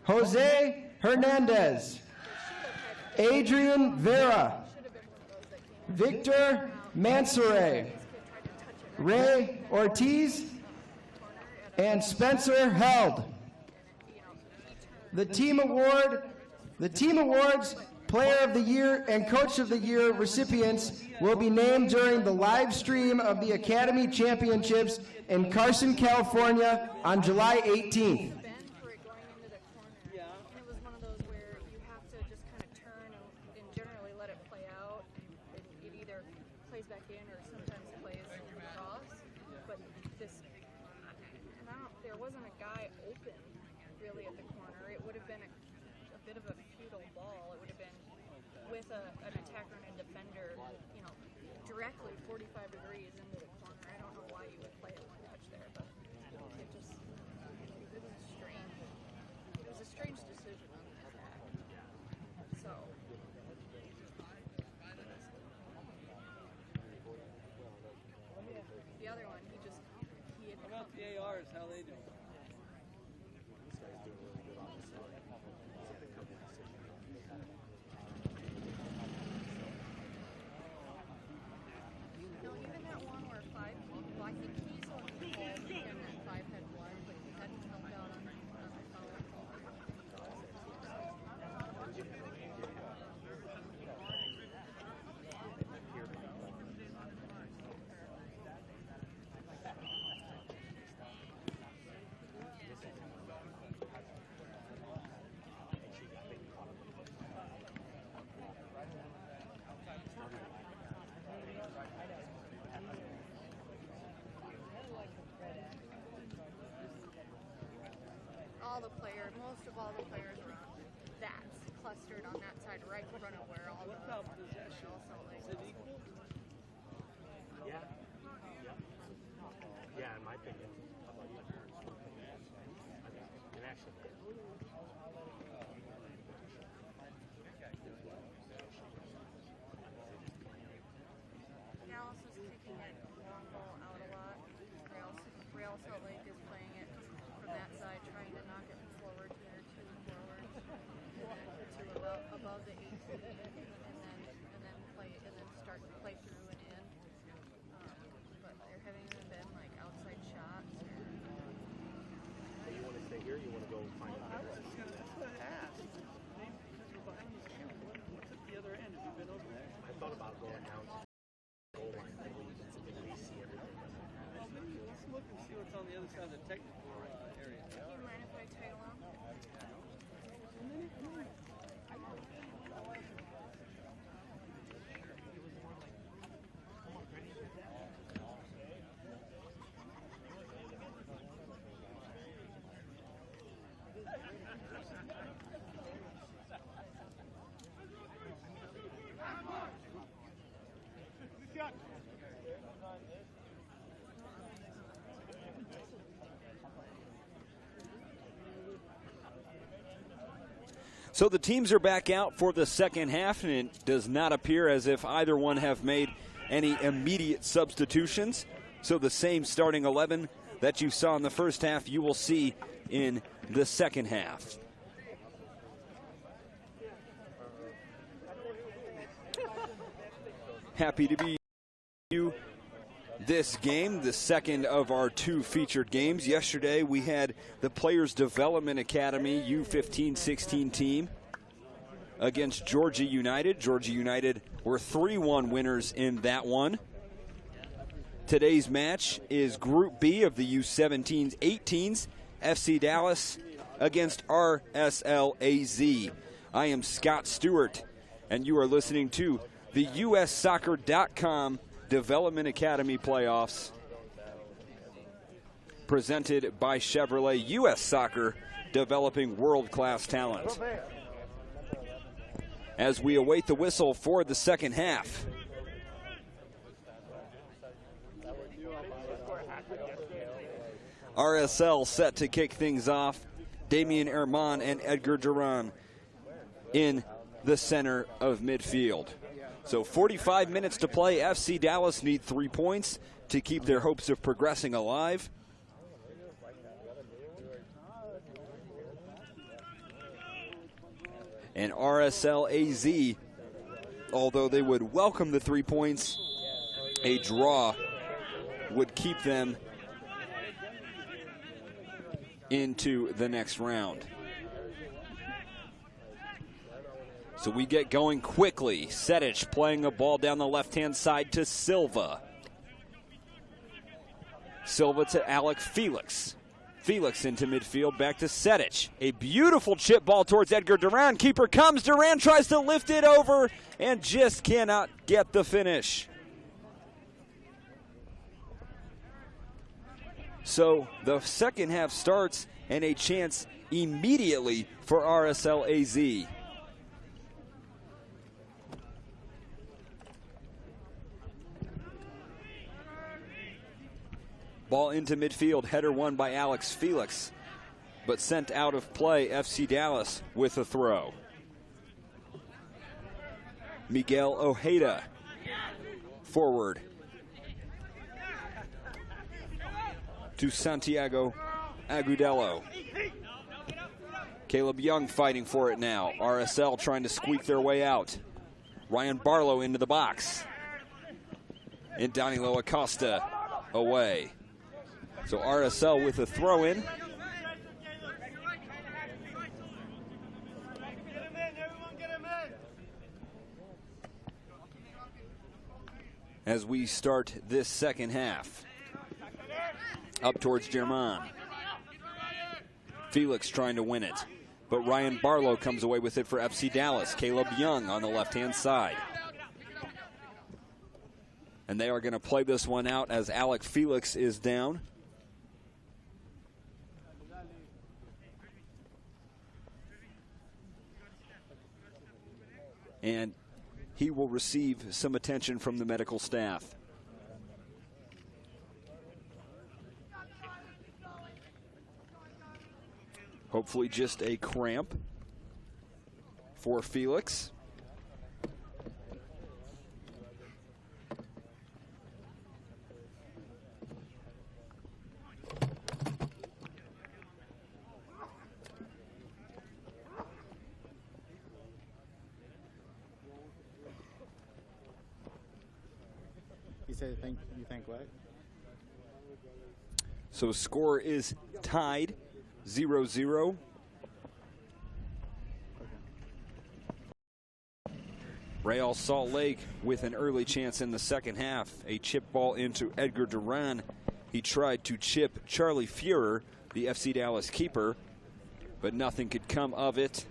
Jose Hernandez, Adrian Vera, Victor Mansoure, Ray Ortiz, and Spencer Held. The team awards, Player of the Year and Coach of the Year recipients will be named during the live stream of the Academy Championships in Carson, California on July 18th. An attacker and a defender, you know, directly 45 degrees into the corner. I don't know why you would play it one touch there, but it was strange. It was a strange decision on that track. So. The other one, he had. How about the ARs? How they doing? Most of all the players were on that's clustered on that side right in front of where all what about possession? Is it equal? Yeah. Yeah, in my opinion. How about you? And actually. Dallas is kicking it long ball out a lot. Real Salt Lake is playing it from that side, trying to knock it forward here, two forward, to above the 18, and then start to play through and in. But there haven't even been like outside shots. Do you want to stay here? Or you want to go find a I was just gonna. That's what I asked. Maybe because we're behind this camera. What's at the other end? Have you been over there? I thought about going down to the goal line. Maybe you can see everything. Well, maybe let's look and see what's on the other side of the technical area. Do you mind if I tag along? So the teams are back out for the second half, and it does not appear as if either one have made any immediate substitutions. So the same starting 11 that you saw in the first half, you will see in the second half. Happy to be you this game, the second of our two featured games. Yesterday we had the Players Development Academy U-15-16 team against Georgia United. Georgia United were 3-1 winners in that one. Today's match is Group B of the U-17s, 18s, FC Dallas against RSL-AZ. I am Scott Stewart, and you are listening to the USsoccer.com Development Academy playoffs presented by Chevrolet. U.S. Soccer, developing world-class talent. As we await the whistle for the second half. RSL set to kick things off. Damian Herman and Edgar Duran in the center of midfield. So 45 minutes to play. FC Dallas need 3 points to keep their hopes of progressing alive. And RSL-AZ, although they would welcome the 3 points, a draw would keep them into the next round. So we get going quickly. Sedic playing a ball down the left-hand side to Silva. Silva to Alec Felix. Felix into midfield, back to Sedic. A beautiful chip ball towards Edgar Duran. Keeper comes, Duran tries to lift it over and just cannot get the finish. So the second half starts and a chance immediately for RSL-AZ. Ball into midfield, header won by Alex Felix, but sent out of play. FC Dallas with a throw. Miguel Ojeda forward to Santiago Agudelo. Caleb Young fighting for it now. RSL trying to squeak their way out. Ryan Barlow into the box. And Danilo Acosta away. So RSL with a throw-in. As we start this second half. Up towards German. Felix trying to win it. But Ryan Barlow comes away with it for FC Dallas. Caleb Young on the left-hand side. And they are going to play this one out as Alec Felix is down. And he will receive some attention from the medical staff. Hopefully just a cramp for Felix. You think what? So score is tied 0-0. Real Salt Lake with an early chance in the second half. A chip ball into Edgar Duran. He tried to chip Charlie Fuhrer, the FC Dallas keeper, but nothing could come of it.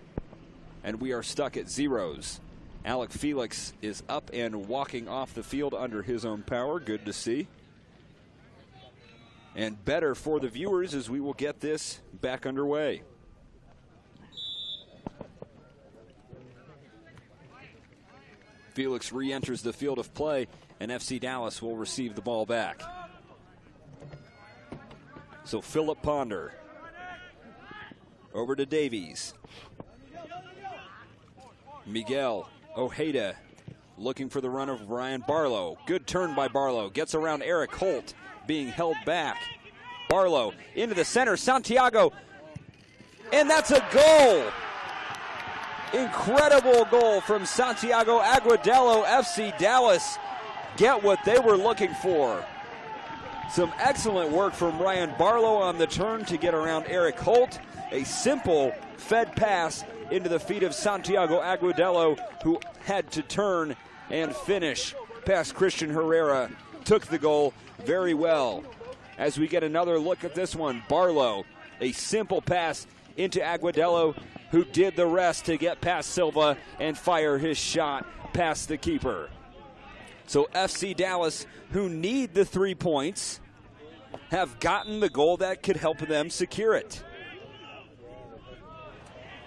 And we are stuck at zeros. Alec Felix is up and walking off the field under his own power. Good to see. And better for the viewers as we will get this back underway. Felix re-enters the field of play, and FC Dallas will receive the ball back. So Philip Ponder. Over to Davies. Miguel Ojeda looking for the run of Ryan Barlow. Good turn by Barlow. Gets around Eric Holt, being held back. Barlow into the center. Santiago. And that's a goal. Incredible goal from Santiago Agudelo. FC Dallas get what they were looking for. Some excellent work from Ryan Barlow on the turn to get around Eric Holt. A simple fed pass into the feet of Santiago Agudelo, who had to turn and finish past Christian Herrera. Took the goal very well. As we get another look at this one, Barlow, a simple pass into Agudelo, who did the rest to get past Silva and fire his shot past the keeper. So FC Dallas, who need the 3 points, have gotten the goal that could help them secure it.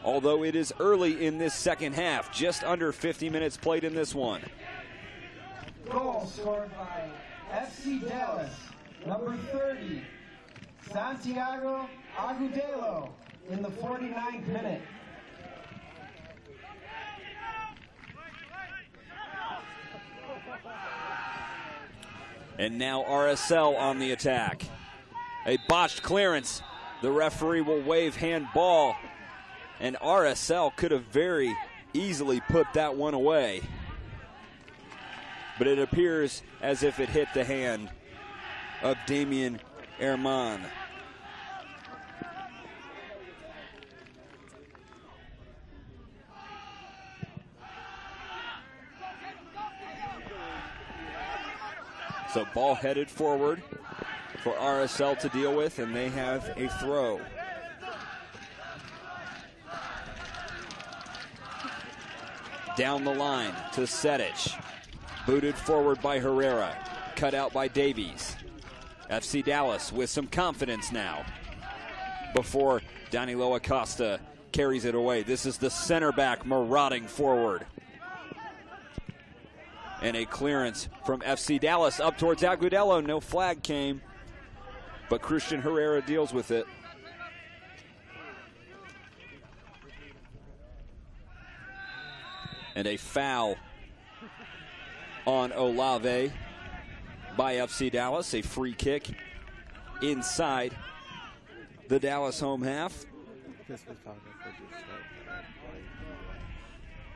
Although it is early in this second half, just under 50 minutes played in this one. Goal scored by FC Dallas, number 30, Santiago Agudelo, in the 49th minute. And now RSL on the attack. A botched clearance. The referee will wave handball. And RSL could have very easily put that one away. But it appears as if it hit the hand of Damian Herman. So ball headed forward for RSL to deal with, and they have a throw. Down the line to Sedic. Booted forward by Herrera. Cut out by Davies. FC Dallas with some confidence now before Danilo Acosta carries it away. This is the center back marauding forward. And a clearance from FC Dallas up towards Agudelo. No flag came, but Christian Herrera deals with it. And a foul on Olave by FC Dallas. A free kick inside the Dallas home half.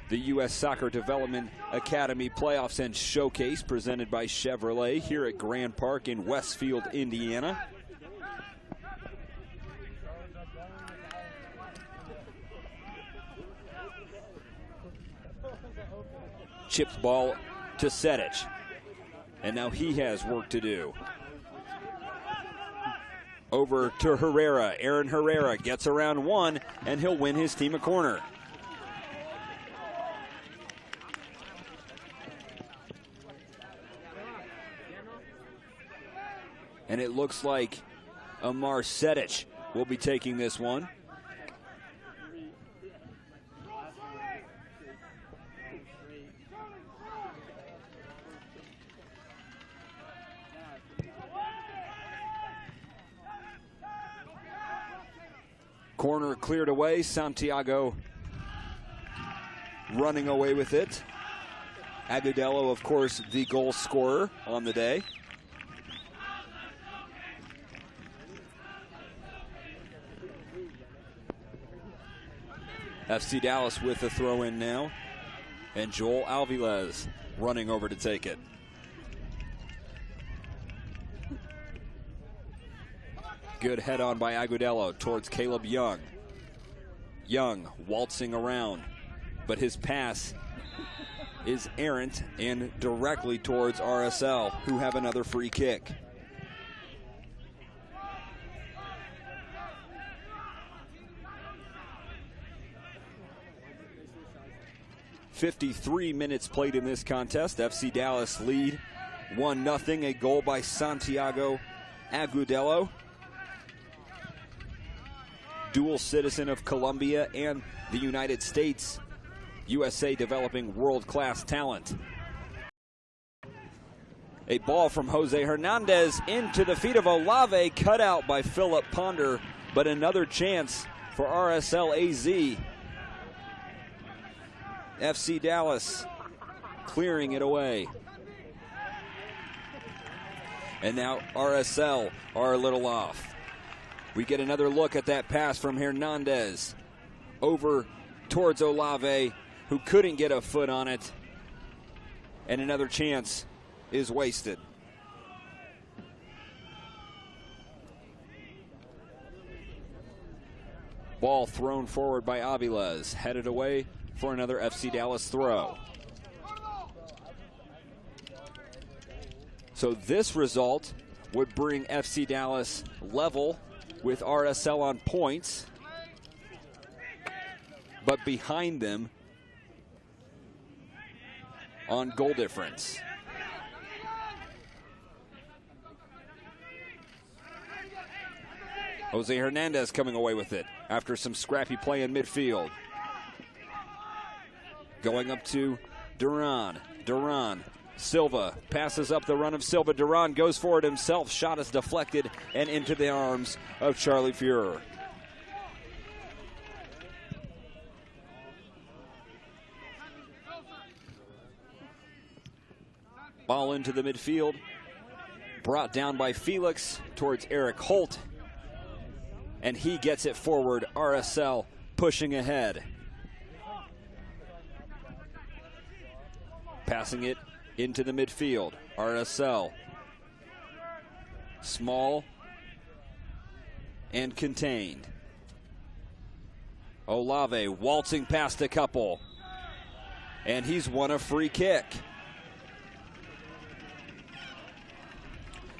The U.S. Soccer Development Academy Playoffs and Showcase presented by Chevrolet here at Grand Park in Westfield, Indiana. Chipped ball to Sedic. And now he has work to do. Over to Herrera. Aaron Herrera gets around one, and he'll win his team a corner. And it looks like Amar Sedic will be taking this one. Corner cleared away. Santiago running away with it. Agudelo, of course, the goal scorer on the day. FC Dallas with the throw in now. And Joel Alvarez running over to take it. Good head on by Agudelo towards Caleb Young. Young waltzing around, but his pass is errant and directly towards RSL, who have another free kick. "53 minutes played in this contest. FC Dallas lead 1-0. A goal by Santiago Agudelo. Dual citizen of Colombia and the United States. USA developing world-class talent. A ball from Jose Hernandez into the feet of Olave, cut out by Philip Ponder, but another chance for RSL-AZ. FC Dallas clearing it away. And now RSL are a little off. We get another look at that pass from Hernandez over towards Olave, who couldn't get a foot on it. And another chance is wasted. Ball thrown forward by Aviles, headed away for another FC Dallas throw. So this result would bring FC Dallas level with RSL on points, but behind them on goal difference. Jose Hernandez coming away with it after some scrappy play in midfield. Going up to Duran. Silva passes up the run of Silva. Duran goes for it himself. Shot is deflected and into the arms of Charlie Fuhrer. Ball into the midfield. Brought down by Felix towards Eric Holt. And he gets it forward. RSL pushing ahead. Passing it into the midfield. RSL. Small and contained. Olave waltzing past a couple. And he's won a free kick.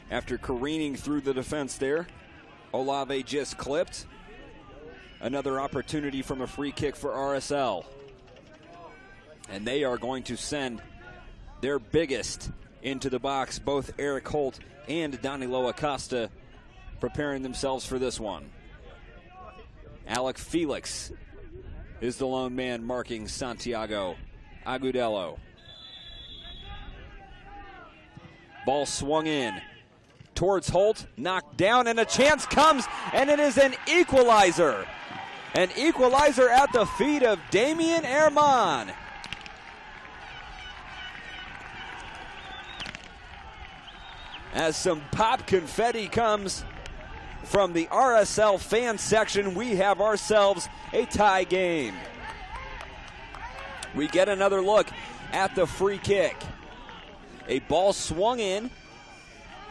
After careening through the defense there, Olave just clipped. Another opportunity from a free kick for RSL. And they are going to send their biggest into the box. Both Eric Holt and Danilo Acosta preparing themselves for this one. Alec Felix is the lone man marking Santiago Agudelo. Ball swung in towards Holt, knocked down, and a chance comes, and it is an equalizer. An equalizer at the feet of Damian Herman. As some pop confetti comes from the RSL fan section, we have ourselves a tie game. We get another look at the free kick. A ball swung in,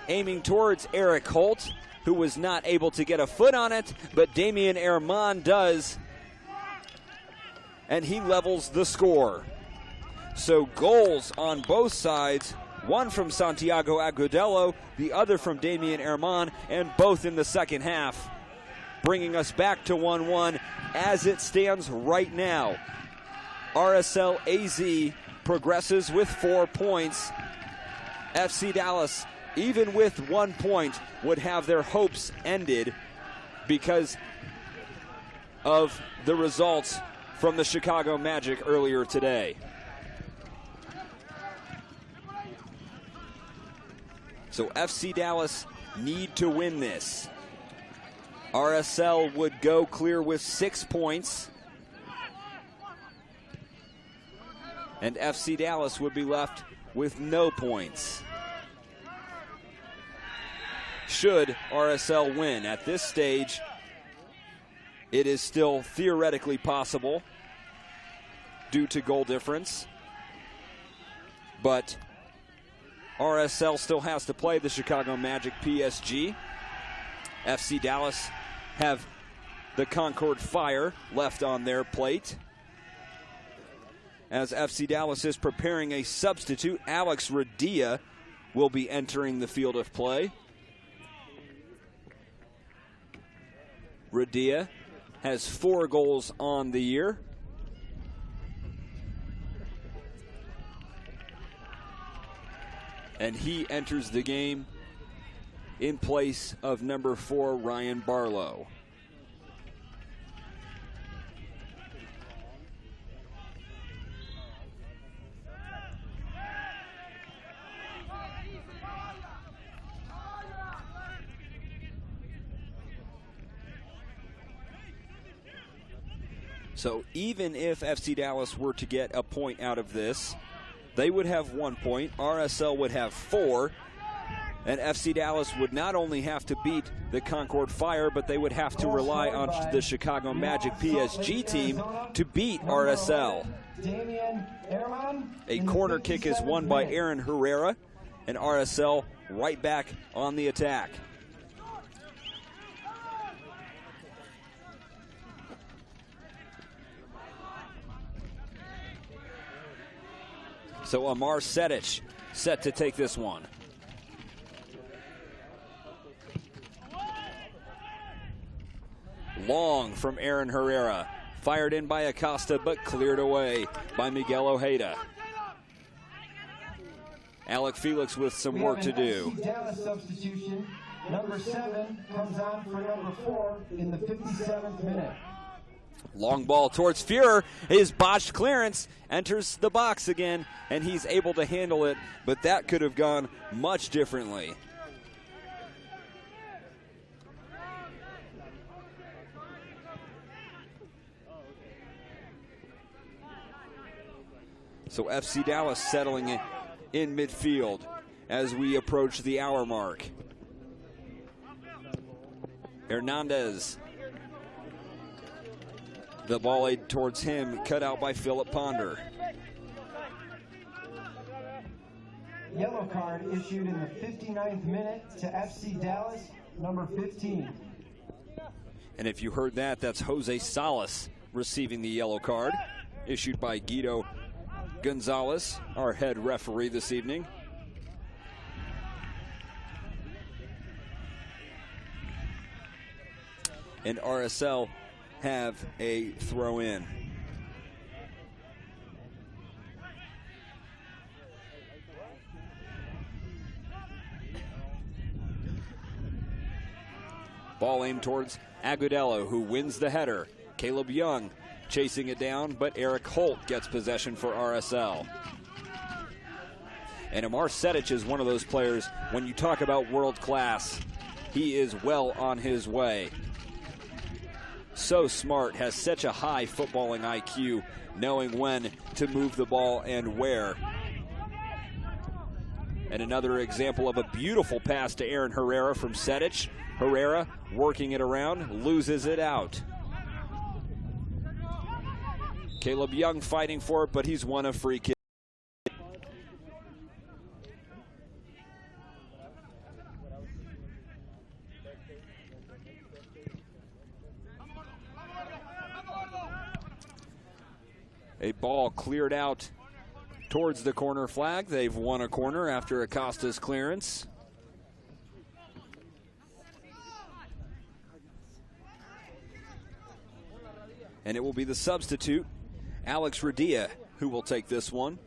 aiming towards Eric Holt, who was not able to get a foot on it, but Damian Herman does, and he levels the score. So goals on both sides, one from Santiago Agudelo, the other from Damian Herman, and both in the second half, bringing us back to 1-1 as it stands right now. RSL-AZ progresses with 4 points. FC Dallas, even with 1 point, would have their hopes ended because of the results from the Chicago Magic earlier today. So FC Dallas need to win this. RSL would go clear with 6 points, and FC Dallas would be left with no points. Should RSL win at this stage, it is still theoretically possible due to goal difference, but RSL still has to play the Chicago Magic PSG. FC Dallas have the Concord Fire left on their plate, as FC Dallas is preparing a substitute. Alex Radia will be entering the field of play. Radia has 4 goals on the year. And he enters the game in place of number 4, Ryan Barlow. So even if FC Dallas were to get a point out of this, they would have 1 point. RSL would have 4. And FC Dallas would not only have to beat the Concord Fire, but they would have to rely on the Chicago Magic PSG team to beat RSL. A corner kick is won by Aaron Herrera, and RSL right back on the attack. So Amar Sedic set to take this one. Long from Aaron Herrera. Fired in by Acosta, but cleared away by Miguel Ojeda. Alec Felix with some work to do. Dallas substitution. Number 7 comes on for number 4 in the 57th minute. Long ball towards Fuhrer. His botched clearance enters the box again, and he's able to handle it, but that could have gone much differently. So FC Dallas settling it in midfield as we approach the hour mark. Hernandez. The ball laid towards him, cut out by Philip Ponder. Yellow card issued in the 59th minute to FC Dallas, number 15. And if you heard that, that's Jose Salas receiving the yellow card, issued by Guido Gonzalez, our head referee this evening. And RSL have a throw in. Ball aimed towards Agudelo, who wins the header. Caleb Young chasing it down, but Eric Holt gets possession for RSL. And Amar Sedic is one of those players, when you talk about world class, he is well on his way. So smart, has such a high footballing IQ, knowing when to move the ball and where. And another example of a beautiful pass to Aaron Herrera from Sedic. Herrera working it around, loses it out. Caleb Young fighting for it, but he's won a free kick. A ball cleared out towards the corner flag. They've won a corner after Acosta's clearance. And it will be the substitute, Alex Radia, who will take this one.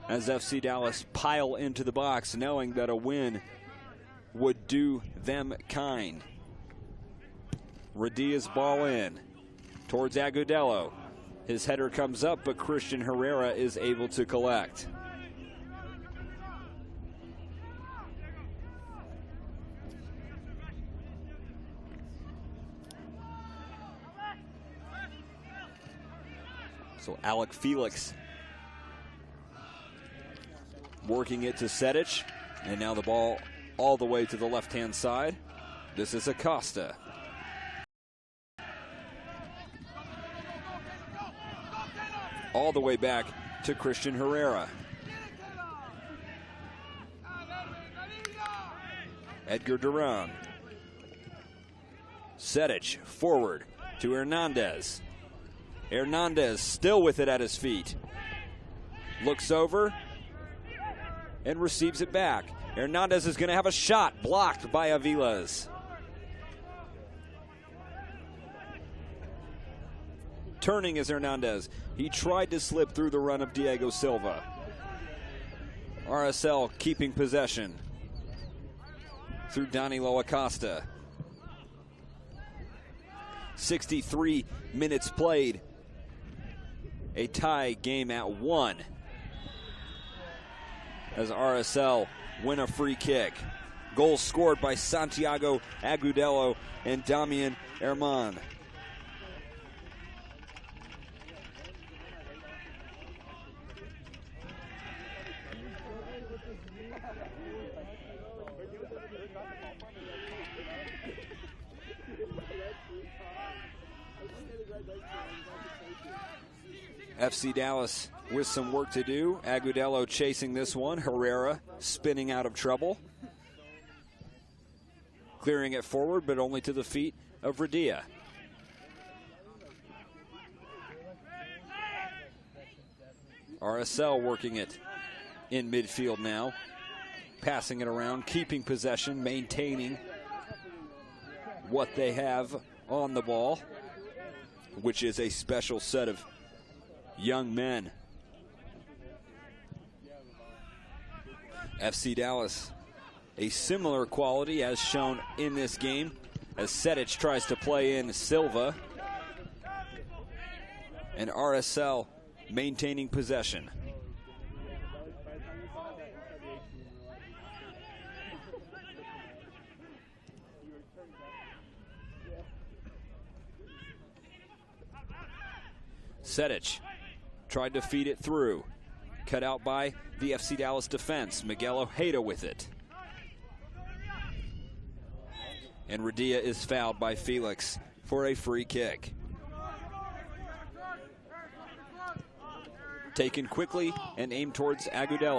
As FC Dallas pile into the box, knowing that a win would do them kind. Radia's ball in towards Agudelo. His header comes up, but Christian Herrera is able to collect. So Alec Felix working it to Sedic, and now the ball all the way to the left-hand side. This is Acosta. All the way back to Christian Herrera. Edgar Duran. Sedic forward to Hernandez. Hernandez still with it at his feet. Looks over and receives it back. Hernandez is going to have a shot blocked by Aviles. Turning is Hernandez. He tried to slip through the run of Diego Silva. RSL keeping possession through Danilo Acosta. 63 minutes played. A tie game at 1. As RSL win a free kick. Goal scored by Santiago Agudelo and Damian Herman. FC Dallas with some work to do. Agudelo chasing this one. Herrera spinning out of trouble. Clearing it forward, but only to the feet of Radia. RSL working it in midfield now. Passing it around, keeping possession, maintaining what they have on the ball, which is a special set of young men. FC Dallas, a similar quality as shown in this game, as Sedic tries to play in Silva, and RSL maintaining possession. Sedic tried to feed it through. Cut out by the FC Dallas defense. Miguel Ojeda with it. And Radia is fouled by Felix for a free kick. Taken quickly and aimed towards Agudelo.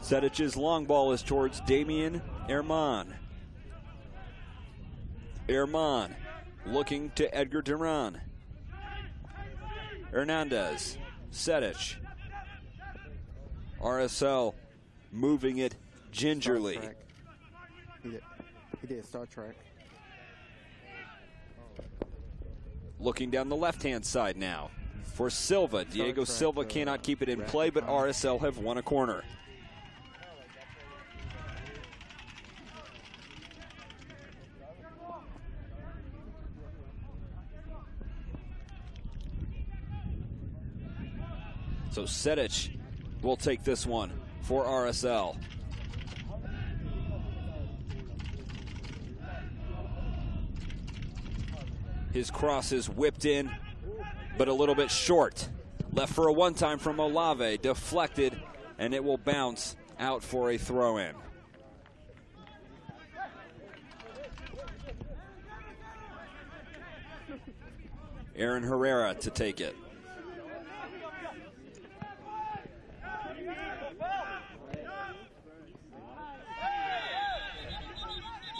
Sedic's long ball is towards Damian Herman. Herman looking to Edgar Duran. Hernandez, Sedic. RSL moving it gingerly. He did Star Trek. Looking down the left-hand side now for Silva. Diego Silva cannot keep it in play, but RSL have won a corner. So Sedic will take this one for RSL. His cross is whipped in, but a little bit short. Left for a one-time from Olave, deflected, and it will bounce out for a throw-in. Aaron Herrera to take it.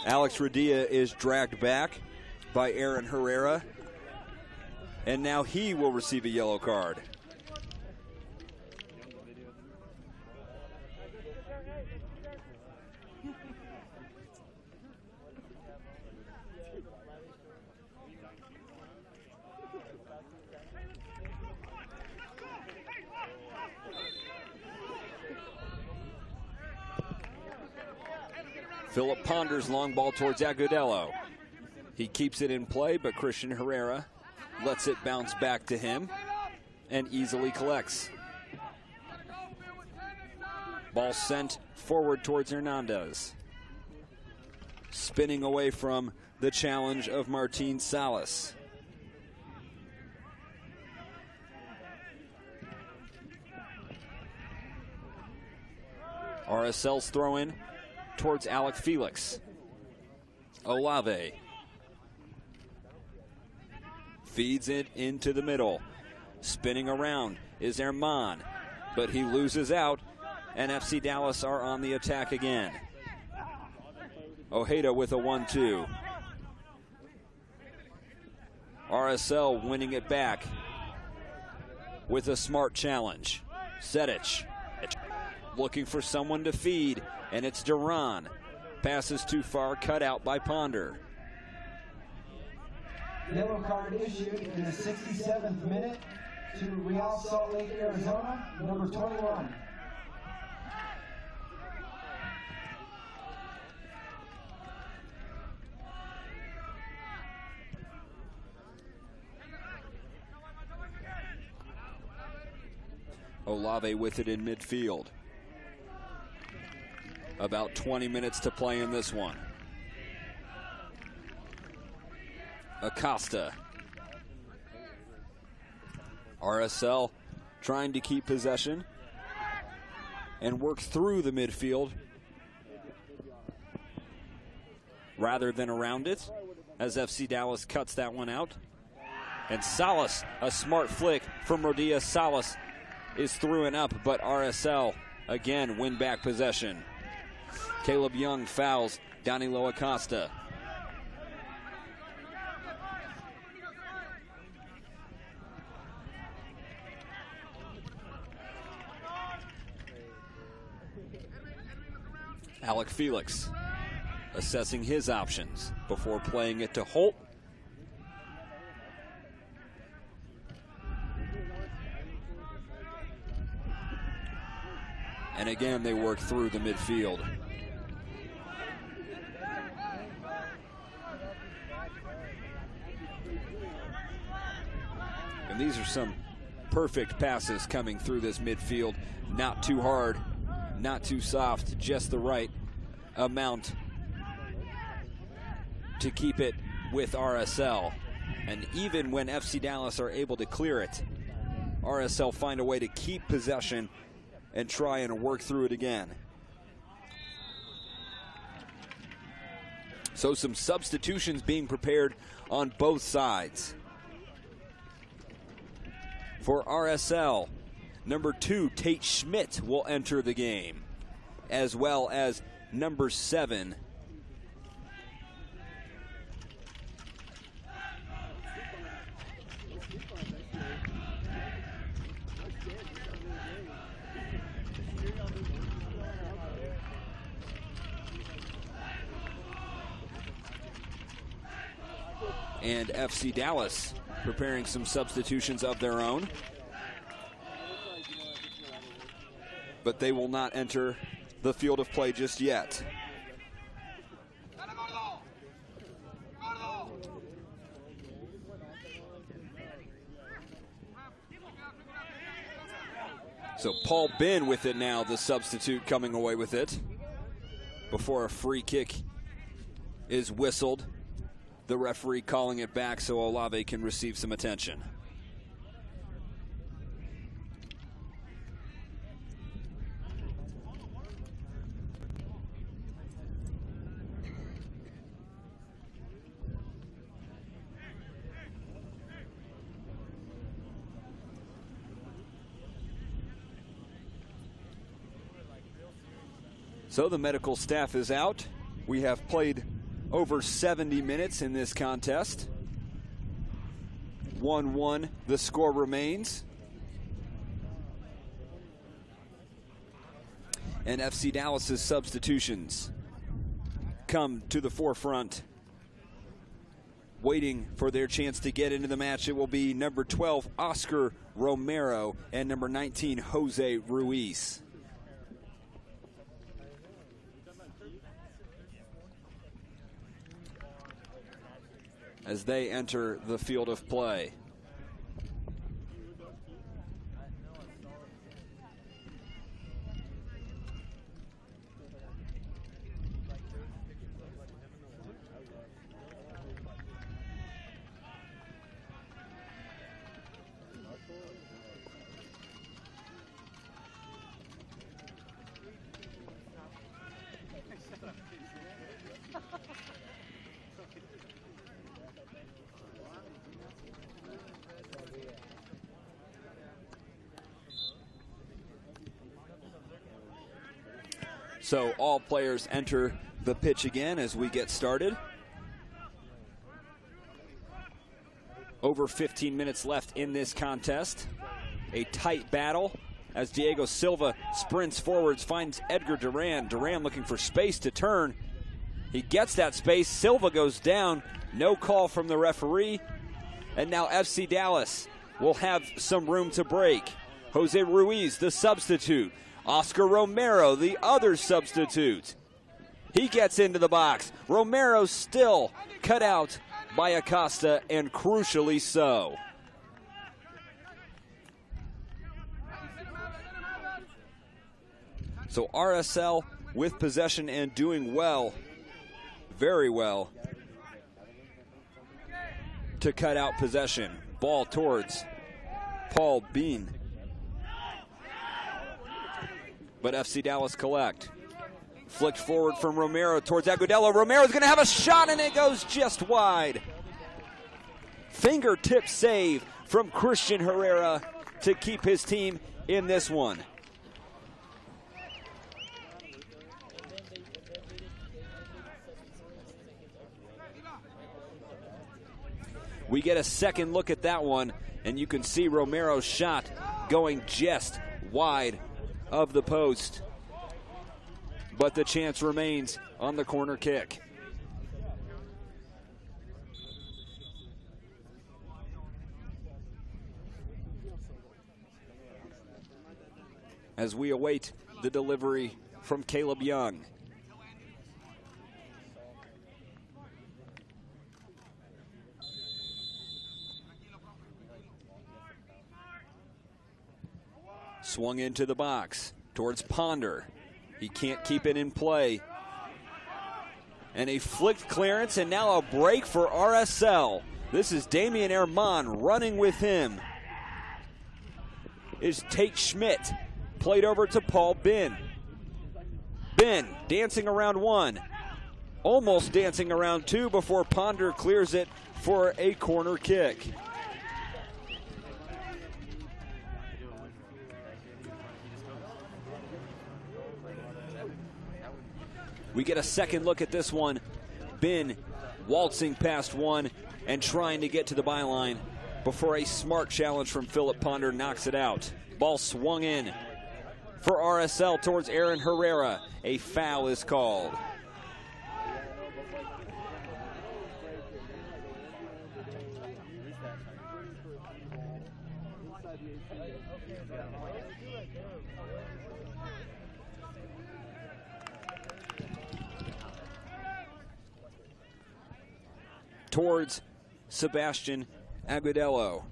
Alex Radia is dragged back by Aaron Herrera, and now he will receive a yellow card. Philip ponders long ball towards Agudelo. He keeps it in play, but Christian Herrera lets it bounce back to him and easily collects. Ball sent forward towards Hernandez. Spinning away from the challenge of Martin Salas. RSL's throw in towards Alec Felix. Olave feeds it into the middle. Spinning around is Herman, but he loses out, and FC Dallas are on the attack again. Ojeda with a 1-2. RSL winning it back with a smart challenge. Sedic looking for someone to feed, and it's Duran. Passes too far, cut out by Ponder. Yellow card issued in the 67th minute to Real Salt Lake, Arizona, number 21. Olave with it in midfield. About 20 minutes to play in this one. Acosta. RSL trying to keep possession and work through the midfield rather than around it, as FC Dallas cuts that one out. And Salas, a smart flick from Rodia. Salas is through and up, but RSL again win back possession. Caleb Young fouls Danilo Acosta. Alec Felix assessing his options before playing it to Holt. And again, they work through the midfield. And these are some perfect passes coming through this midfield. Not too hard, not too soft, just the right amount to keep it with RSL. And even when FC Dallas are able to clear it, RSL find a way to keep possession and try and work through it again. So some substitutions being prepared on both sides. For RSL, number 2, Tate Schmidt, will enter the game, as well as number 7, and FC Dallas preparing some substitutions of their own. But they will not enter the field of play just yet. So Paul Bin with it now, the substitute coming away with it. Before a free kick is whistled, the referee calling it back so Olave can receive some attention. So the medical staff is out. We have played over 70 minutes in this contest. 1-1, the score remains. And FC Dallas's substitutions come to the forefront, waiting for their chance to get into the match. It will be number 12, Oscar Romero, and number 19, Jose Ruiz. As they enter the field of play. So all players enter the pitch again as we get started. Over 15 minutes left in this contest. A tight battle as Diego Silva sprints forwards, finds Edgar Duran. Duran looking for space to turn. He gets that space. Silva goes down. No call from the referee. And now FC Dallas will have some room to break. Jose Ruiz, the substitute. Oscar Romero, the other substitute. He gets into the box. Romero still cut out by Acosta, and crucially so. So RSL with possession and doing well, very well, to cut out possession. Ball towards Paul Bean. But FC Dallas collect. Flicked forward from Romero towards Agudelo. Romero's going to have a shot, and it goes just wide. Fingertip save from Christian Herrera to keep his team in this one. We get a second look at that one, and you can see Romero's shot going just wide of the post. But the chance remains on the corner kick. As we await the delivery from Caleb Young. Swung into the box towards Ponder. He can't keep it in play. And a flicked clearance, and now a break for RSL. This is Damian Herman running with him. Is Tate Schmidt. Played over to Paul Bin. Bin dancing around one. Almost dancing around two before Ponder clears it for a corner kick. We get a second look at this one. Bin waltzing past one and trying to get to the byline before a smart challenge from Philip Ponder knocks it out. Ball swung in for RSL towards Aaron Herrera. A foul is called. Towards Sebastian Agudelo.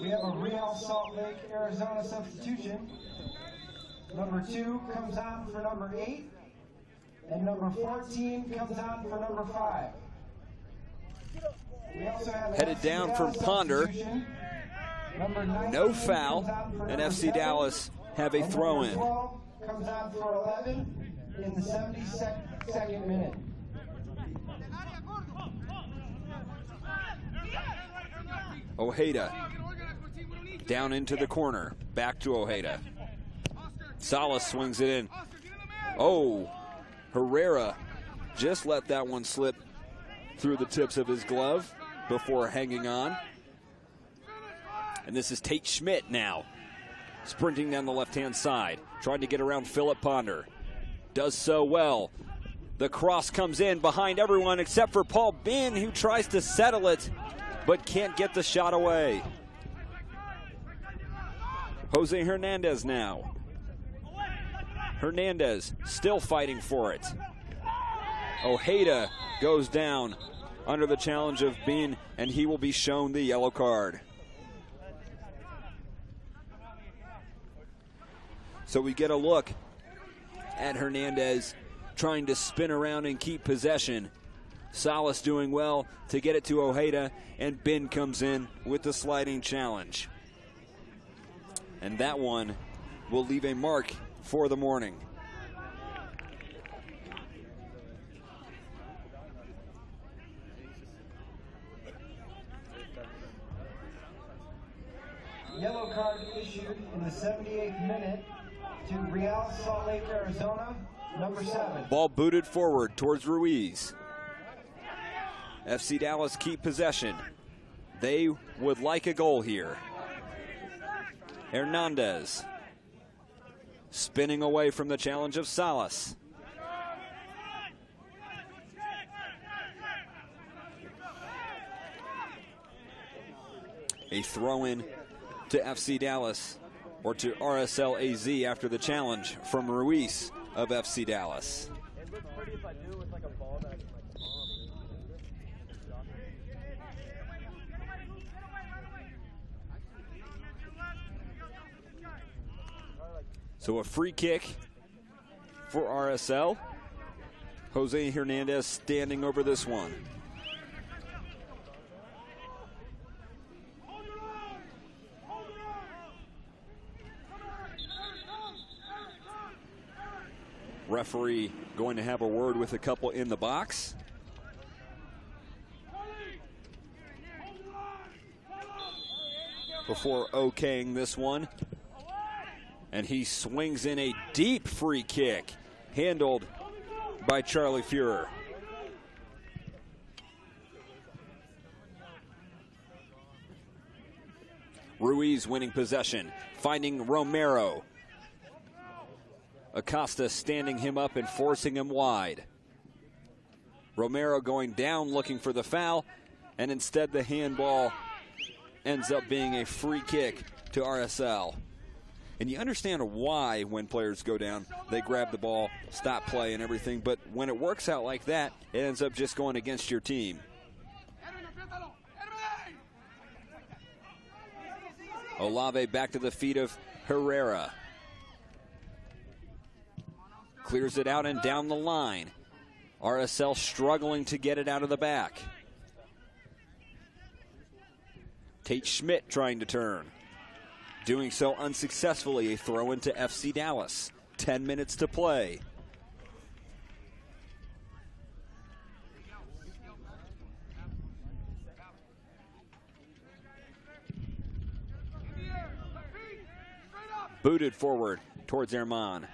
We have a Real Salt Lake, Arizona substitution. Number 2 comes on for number 8, and number 14 comes on for number 5. We also have headed down from Ponder. No foul, and FC Dallas have a throw-in. 12 comes on for 11 in the 72nd minute. Ojeda down into the corner. Back to Ojeda. Salas swings it in. Oh, Herrera just let that one slip through the tips of his glove before hanging on. And this is Tate Schmidt now, sprinting down the left-hand side, trying to get around Philip Ponder. Does so well. The cross comes in behind everyone except for Paul Bin, who tries to settle it, but can't get the shot away. Jose Hernandez now. Hernandez still fighting for it. Ojeda goes down under the challenge of Bean, and he will be shown the yellow card. So we get a look at Hernandez trying to spin around and keep possession. Salas doing well to get it to Ojeda, and Bin comes in with the sliding challenge. And that one will leave a mark for the morning. Yellow card issued in the 78th minute to Real Salt Lake, Arizona, number 7. Ball booted forward towards Ruiz. FC Dallas keep possession. They would like a goal here. Hernandez spinning away from the challenge of Salas. A throw-in to FC Dallas, or to RSL-AZ after the challenge from Ruiz of FC Dallas. So a free kick for RSL. Jose Hernandez standing over this one. Referee going to have a word with a couple in the box. Before okaying this one. And he swings in a deep free kick, handled by Charlie Fuhrer. Ruiz winning possession, finding Romero. Acosta standing him up and forcing him wide. Romero going down looking for the foul, and instead the handball ends up being a free kick to RSL. And you understand why when players go down, they grab the ball, stop play and everything, but when it works out like that, it ends up just going against your team. Olave back to the feet of Herrera. Clears it out and down the line. RSL struggling to get it out of the back. Tate Schmidt trying to turn. Doing so unsuccessfully. A throw into FC Dallas. 10 minutes to play. Booted forward towards Herman.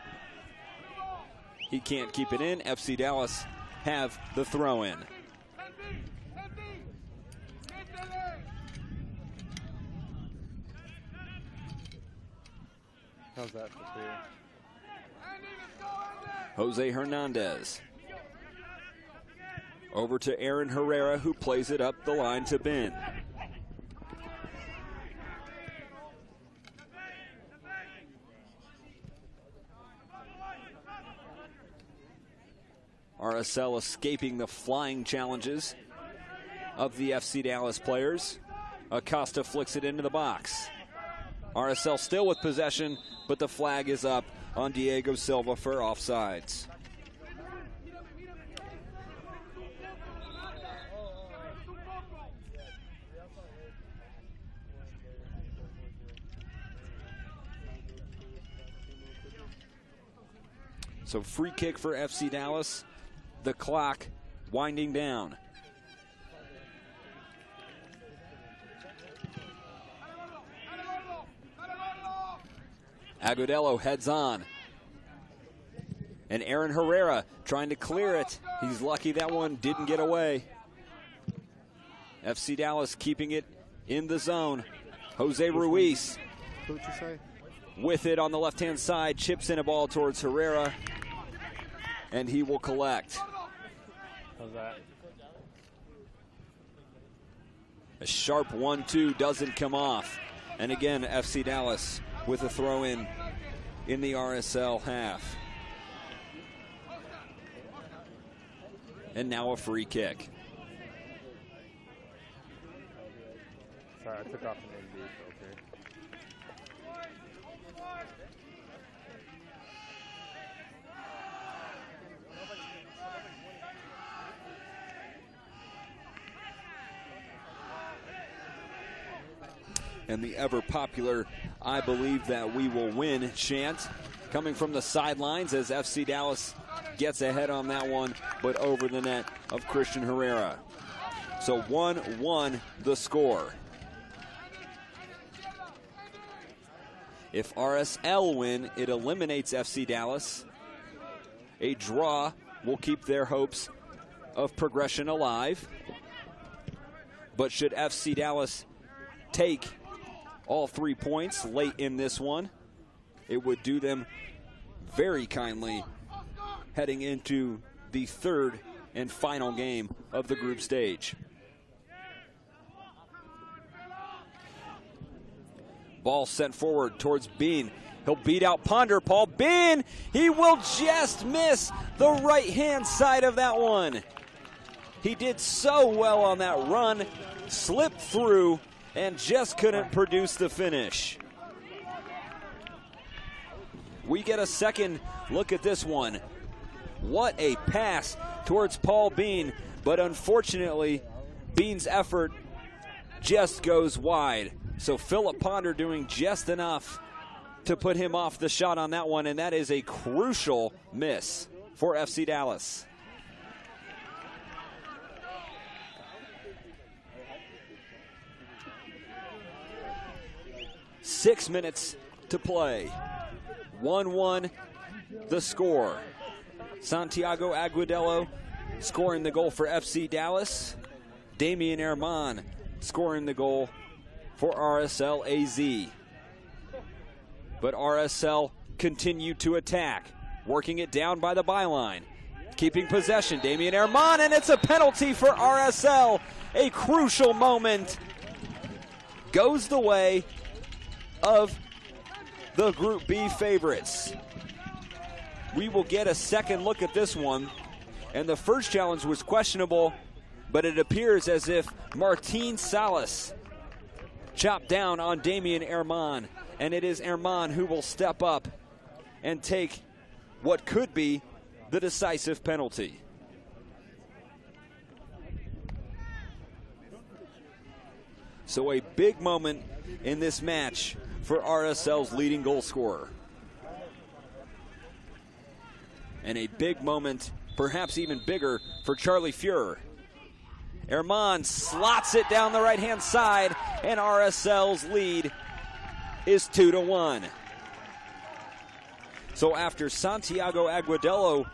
He can't keep it in. FC Dallas have the throw in. How's that for free? Jose Hernandez. Over to Aaron Herrera, who plays it up the line to Ben. RSL escaping the flying challenges of the FC Dallas players. Acosta flicks it into the box. RSL still with possession, but the flag is up on Diego Silva for offsides. So free kick for FC Dallas. The clock winding down. Agudelo heads on. And Aaron Herrera trying to clear it. He's lucky that one didn't get away. FC Dallas keeping it in the zone. Jose Ruiz with it on the left-hand side. Chips in a ball towards Herrera. And he will collect. How's that? A sharp 1-2 doesn't come off. And again, FC Dallas with a throw-in in the RSL half. And now a free kick. Sorry, I took off the NB filter. And the ever-popular "I believe that we will win" chant coming from the sidelines as FC Dallas gets ahead on that one, but over the net of Christian Herrera. So 1-1 the score. If RSL win, it eliminates FC Dallas. A draw will keep their hopes of progression alive. But should FC Dallas take all 3 points late in this one, it would do them very kindly heading into the third and final game of the group stage. Ball sent forward towards Bean. He'll beat out Ponderpaul. Bean, he will just miss the right-hand side of that one. He did so well on that run, slipped through, and just couldn't produce the finish. we get a second look at this one. What a pass towards Paul Bean, but unfortunately, Bean's effort just goes wide. So Philip Ponder doing just enough to put him off the shot on that one, and that is a crucial miss for FC Dallas. Six minutes to play. 1-1 the score. Santiago Aguadello scoring the goal for FC Dallas. Damian Herman scoring the goal for RSL-AZ. But RSL continued to attack, working it down by the byline, keeping possession. Damian Herman, and it's a penalty for RSL. A crucial moment goes the way of the Group B favorites. We will get a second look at this one, and the first challenge was questionable, but it appears as if Martin Salas chopped down on Damian Herman, and it is Herman who will step up and take what could be the decisive penalty. So a big moment in this match for RSL's leading goal scorer. And a big moment, perhaps even bigger, for Charlie Fuhrer. Herman slots it down the right-hand side, and RSL's lead is 2-1. So after Santiago Aguadello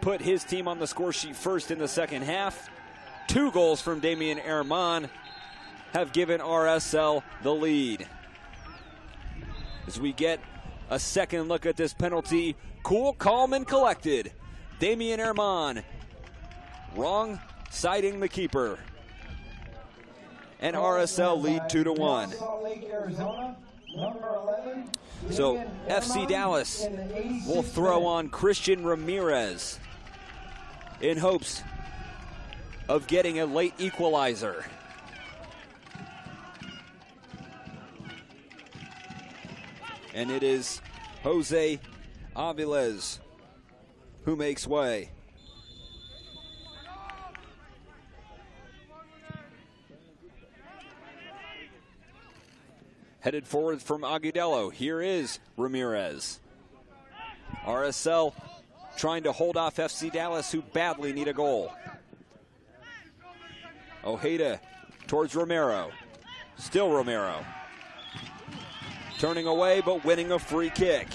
put his team on the score sheet first in the second half, 2 goals from Damian Herman have given RSL the lead. As we get a second look at this penalty, cool, calm, and collected. Damian Herman, wrong siding the keeper. And RSL lead 2-1. So FC Dallas will throw on Christian Ramirez in hopes of getting a late equalizer. And it is Jose Aviles who makes way. Headed forward from Aguadello. Here is Ramirez. RSL trying to hold off FC Dallas, who badly need a goal. Ojeda towards Romero. Still Romero. Turning away, but winning a free kick.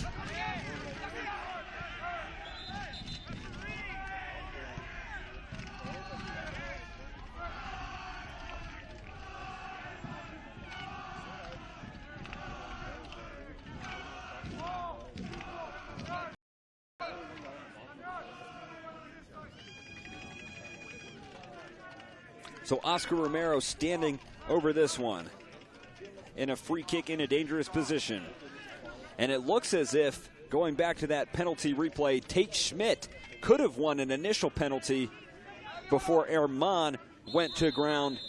So Oscar Romero standing over this one in a free kick in a dangerous position. And it looks as if, going back to that penalty replay, Tate Schmidt could have won an initial penalty before Herman went to ground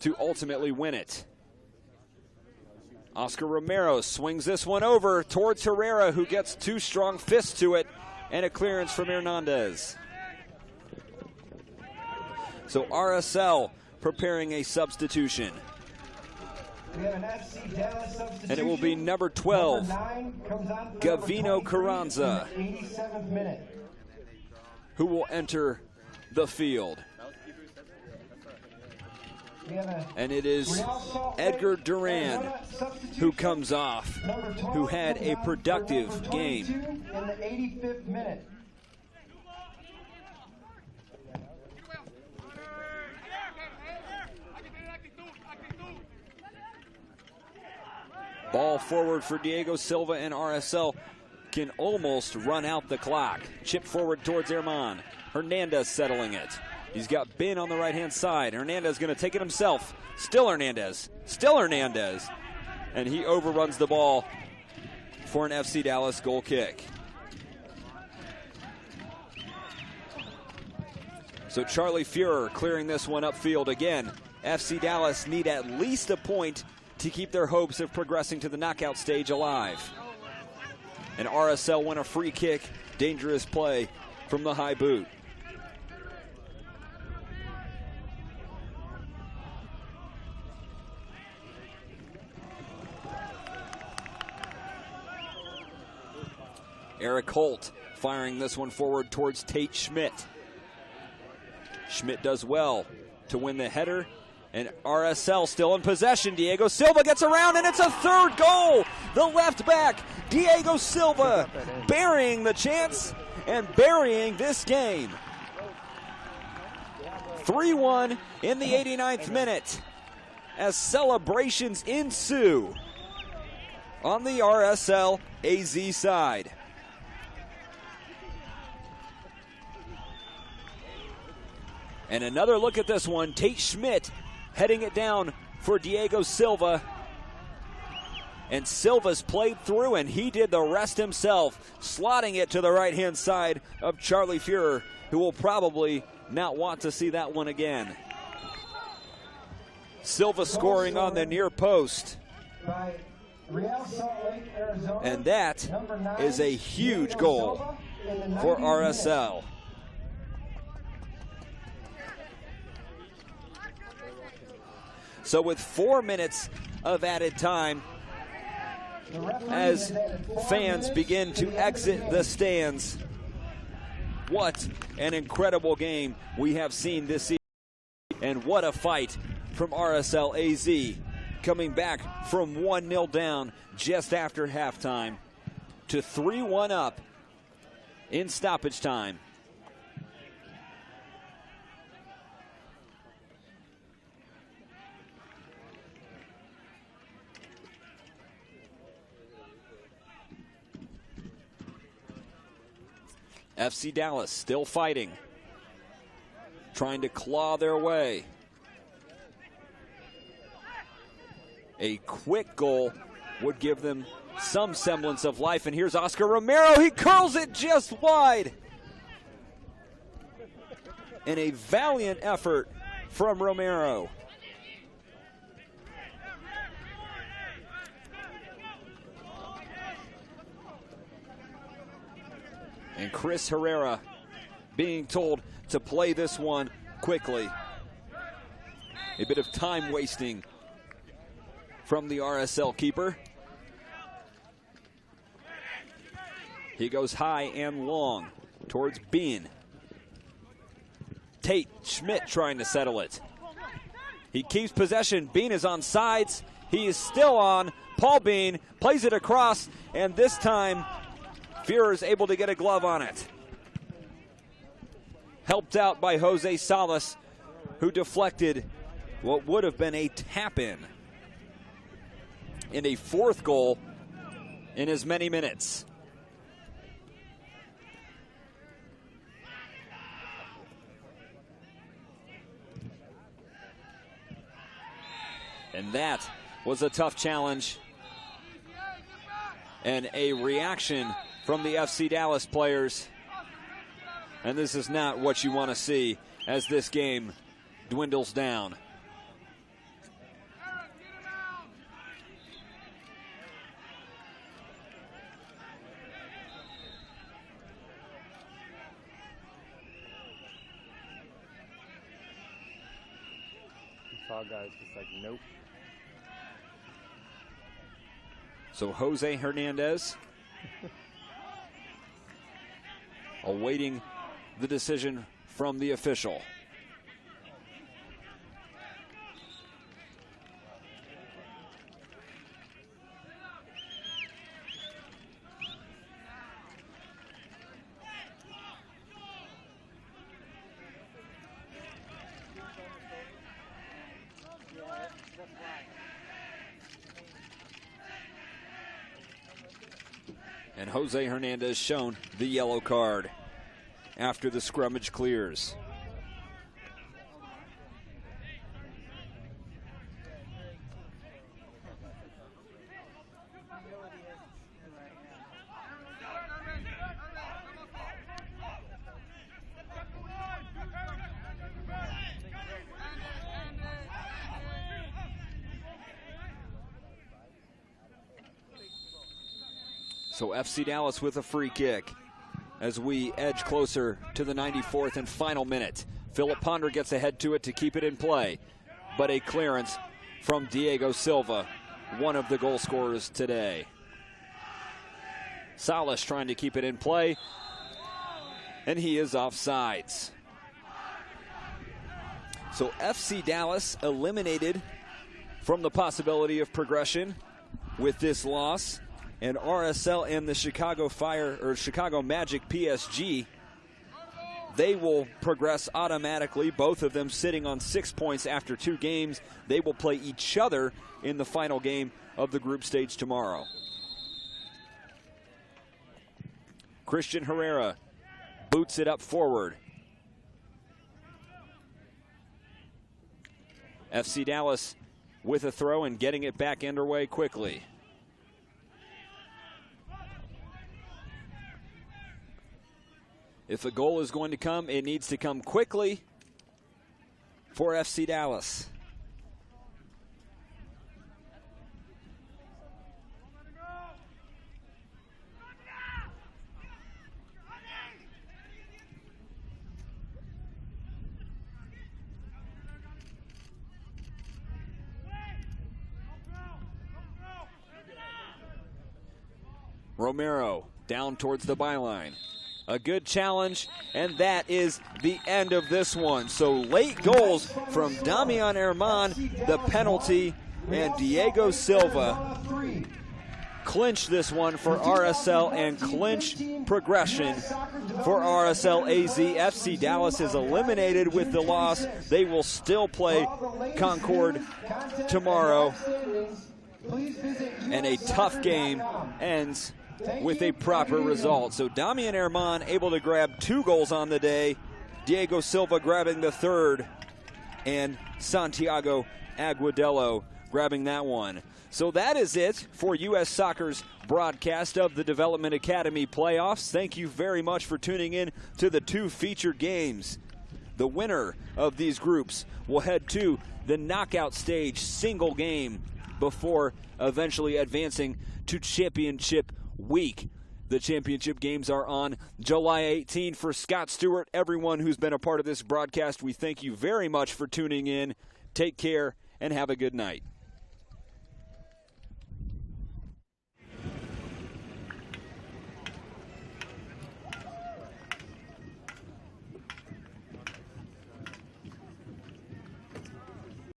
to ultimately win it. Oscar Romero swings this one over towards Herrera, who gets 2 strong fists to it, and a clearance from Hernandez. So RSL preparing a substitution. We have an FC Dallas substitution. And it will be number 12, Gavino Carranza, who will enter the field. And it is Edgar Duran who comes off, who had a productive game. In the 85th minute. Ball forward for Diego Silva, and RSL can almost run out the clock. Chip forward towards Herman. Hernandez settling it. He's got Ben on the right-hand side. Hernandez going to take it himself. Still Hernandez. Still Hernandez. And he overruns the ball for an FC Dallas goal kick. So Charlie Fuhrer clearing this one upfield again. FC Dallas need at least a point to keep their hopes of progressing to the knockout stage alive. And RSL won a free kick. Dangerous play from the high boot. Eric Holt firing this one forward towards Tate Schmidt. Schmidt does well to win the header, and RSL still in possession. Diego Silva gets around, and it's a third goal. The left back, Diego Silva, burying the chance and burying this game. 3-1 in the 89th minute as celebrations ensue on the RSL-AZ side. And another look at this one. Tate Schmidt heading it down for Diego Silva. And Silva's played through, and he did the rest himself, slotting it to the right-hand side of Charlie Fuhrer, who will probably not want to see that one again. Silva scoring on the near post. And that is a huge goal for RSL. So with 4 minutes of added time, as fans begin to exit the stands, what an incredible game we have seen this season. And what a fight from RSL-AZ, coming back from 1-0 down just after halftime to 3-1 up in stoppage time. FC Dallas still fighting, trying to claw their way. A quick goal would give them some semblance of life, and here's Oscar Romero. He curls it just wide. And a valiant effort from Romero. And Chris Herrera being told to play this one quickly. A bit of time wasting from the RSL keeper. He goes high and long towards Bean. Tate Schmidt trying to settle it. He keeps possession. Bean is on sides. He is still on. Paul Bean plays it across, and this time Fuhrer is able to get a glove on it. Helped out by Jose Salas, who deflected what would have been a tap-in. And a fourth goal in as many minutes. And that was a tough challenge. And a reaction from the FC Dallas players. And this is not what you want to see as this game dwindles down. Saw guys just like, nope. So Jose Hernandez awaiting the decision from the official. And Jose Hernandez shown the yellow card after the scrummage clears. So FC Dallas with a free kick as we edge closer to the 94th and final minute. Philip Ponder gets ahead to it to keep it in play, but a clearance from Diego Silva, one of the goal scorers today. Salas trying to keep it in play, and he is offsides. So FC Dallas eliminated from the possibility of progression with this loss, and RSL and the Chicago Magic PSG, they will progress automatically, both of them sitting on 6 points after 2 games. They will play each other in the final game of the group stage tomorrow. Christian Herrera boots it up forward. FC Dallas with a throw and getting it back underway quickly. If a goal is going to come, it needs to come quickly for FC Dallas. Romero down towards the byline. A good challenge, and that is the end of this one. So late goals from Damian Herman, the penalty, and Diego Silva clinch this one for RSL and clinch progression for RSL-AZ. FC Dallas is eliminated with the loss. They will still play Concord tomorrow, and a tough game ends with a proper result. So Damian Herman able to grab 2 goals on the day, Diego Silva grabbing the 3rd, and Santiago Aguadello grabbing that one. So that is it for U.S. Soccer's broadcast of the Development Academy playoffs. Thank you very much for tuning in to the 2 featured games. The winner of these groups will head to the knockout stage single game before eventually advancing to championship week. The championship games are on July 18. For Scott Stewart, everyone who's been a part of this broadcast, we thank you very much for tuning in. Take care and have a good night.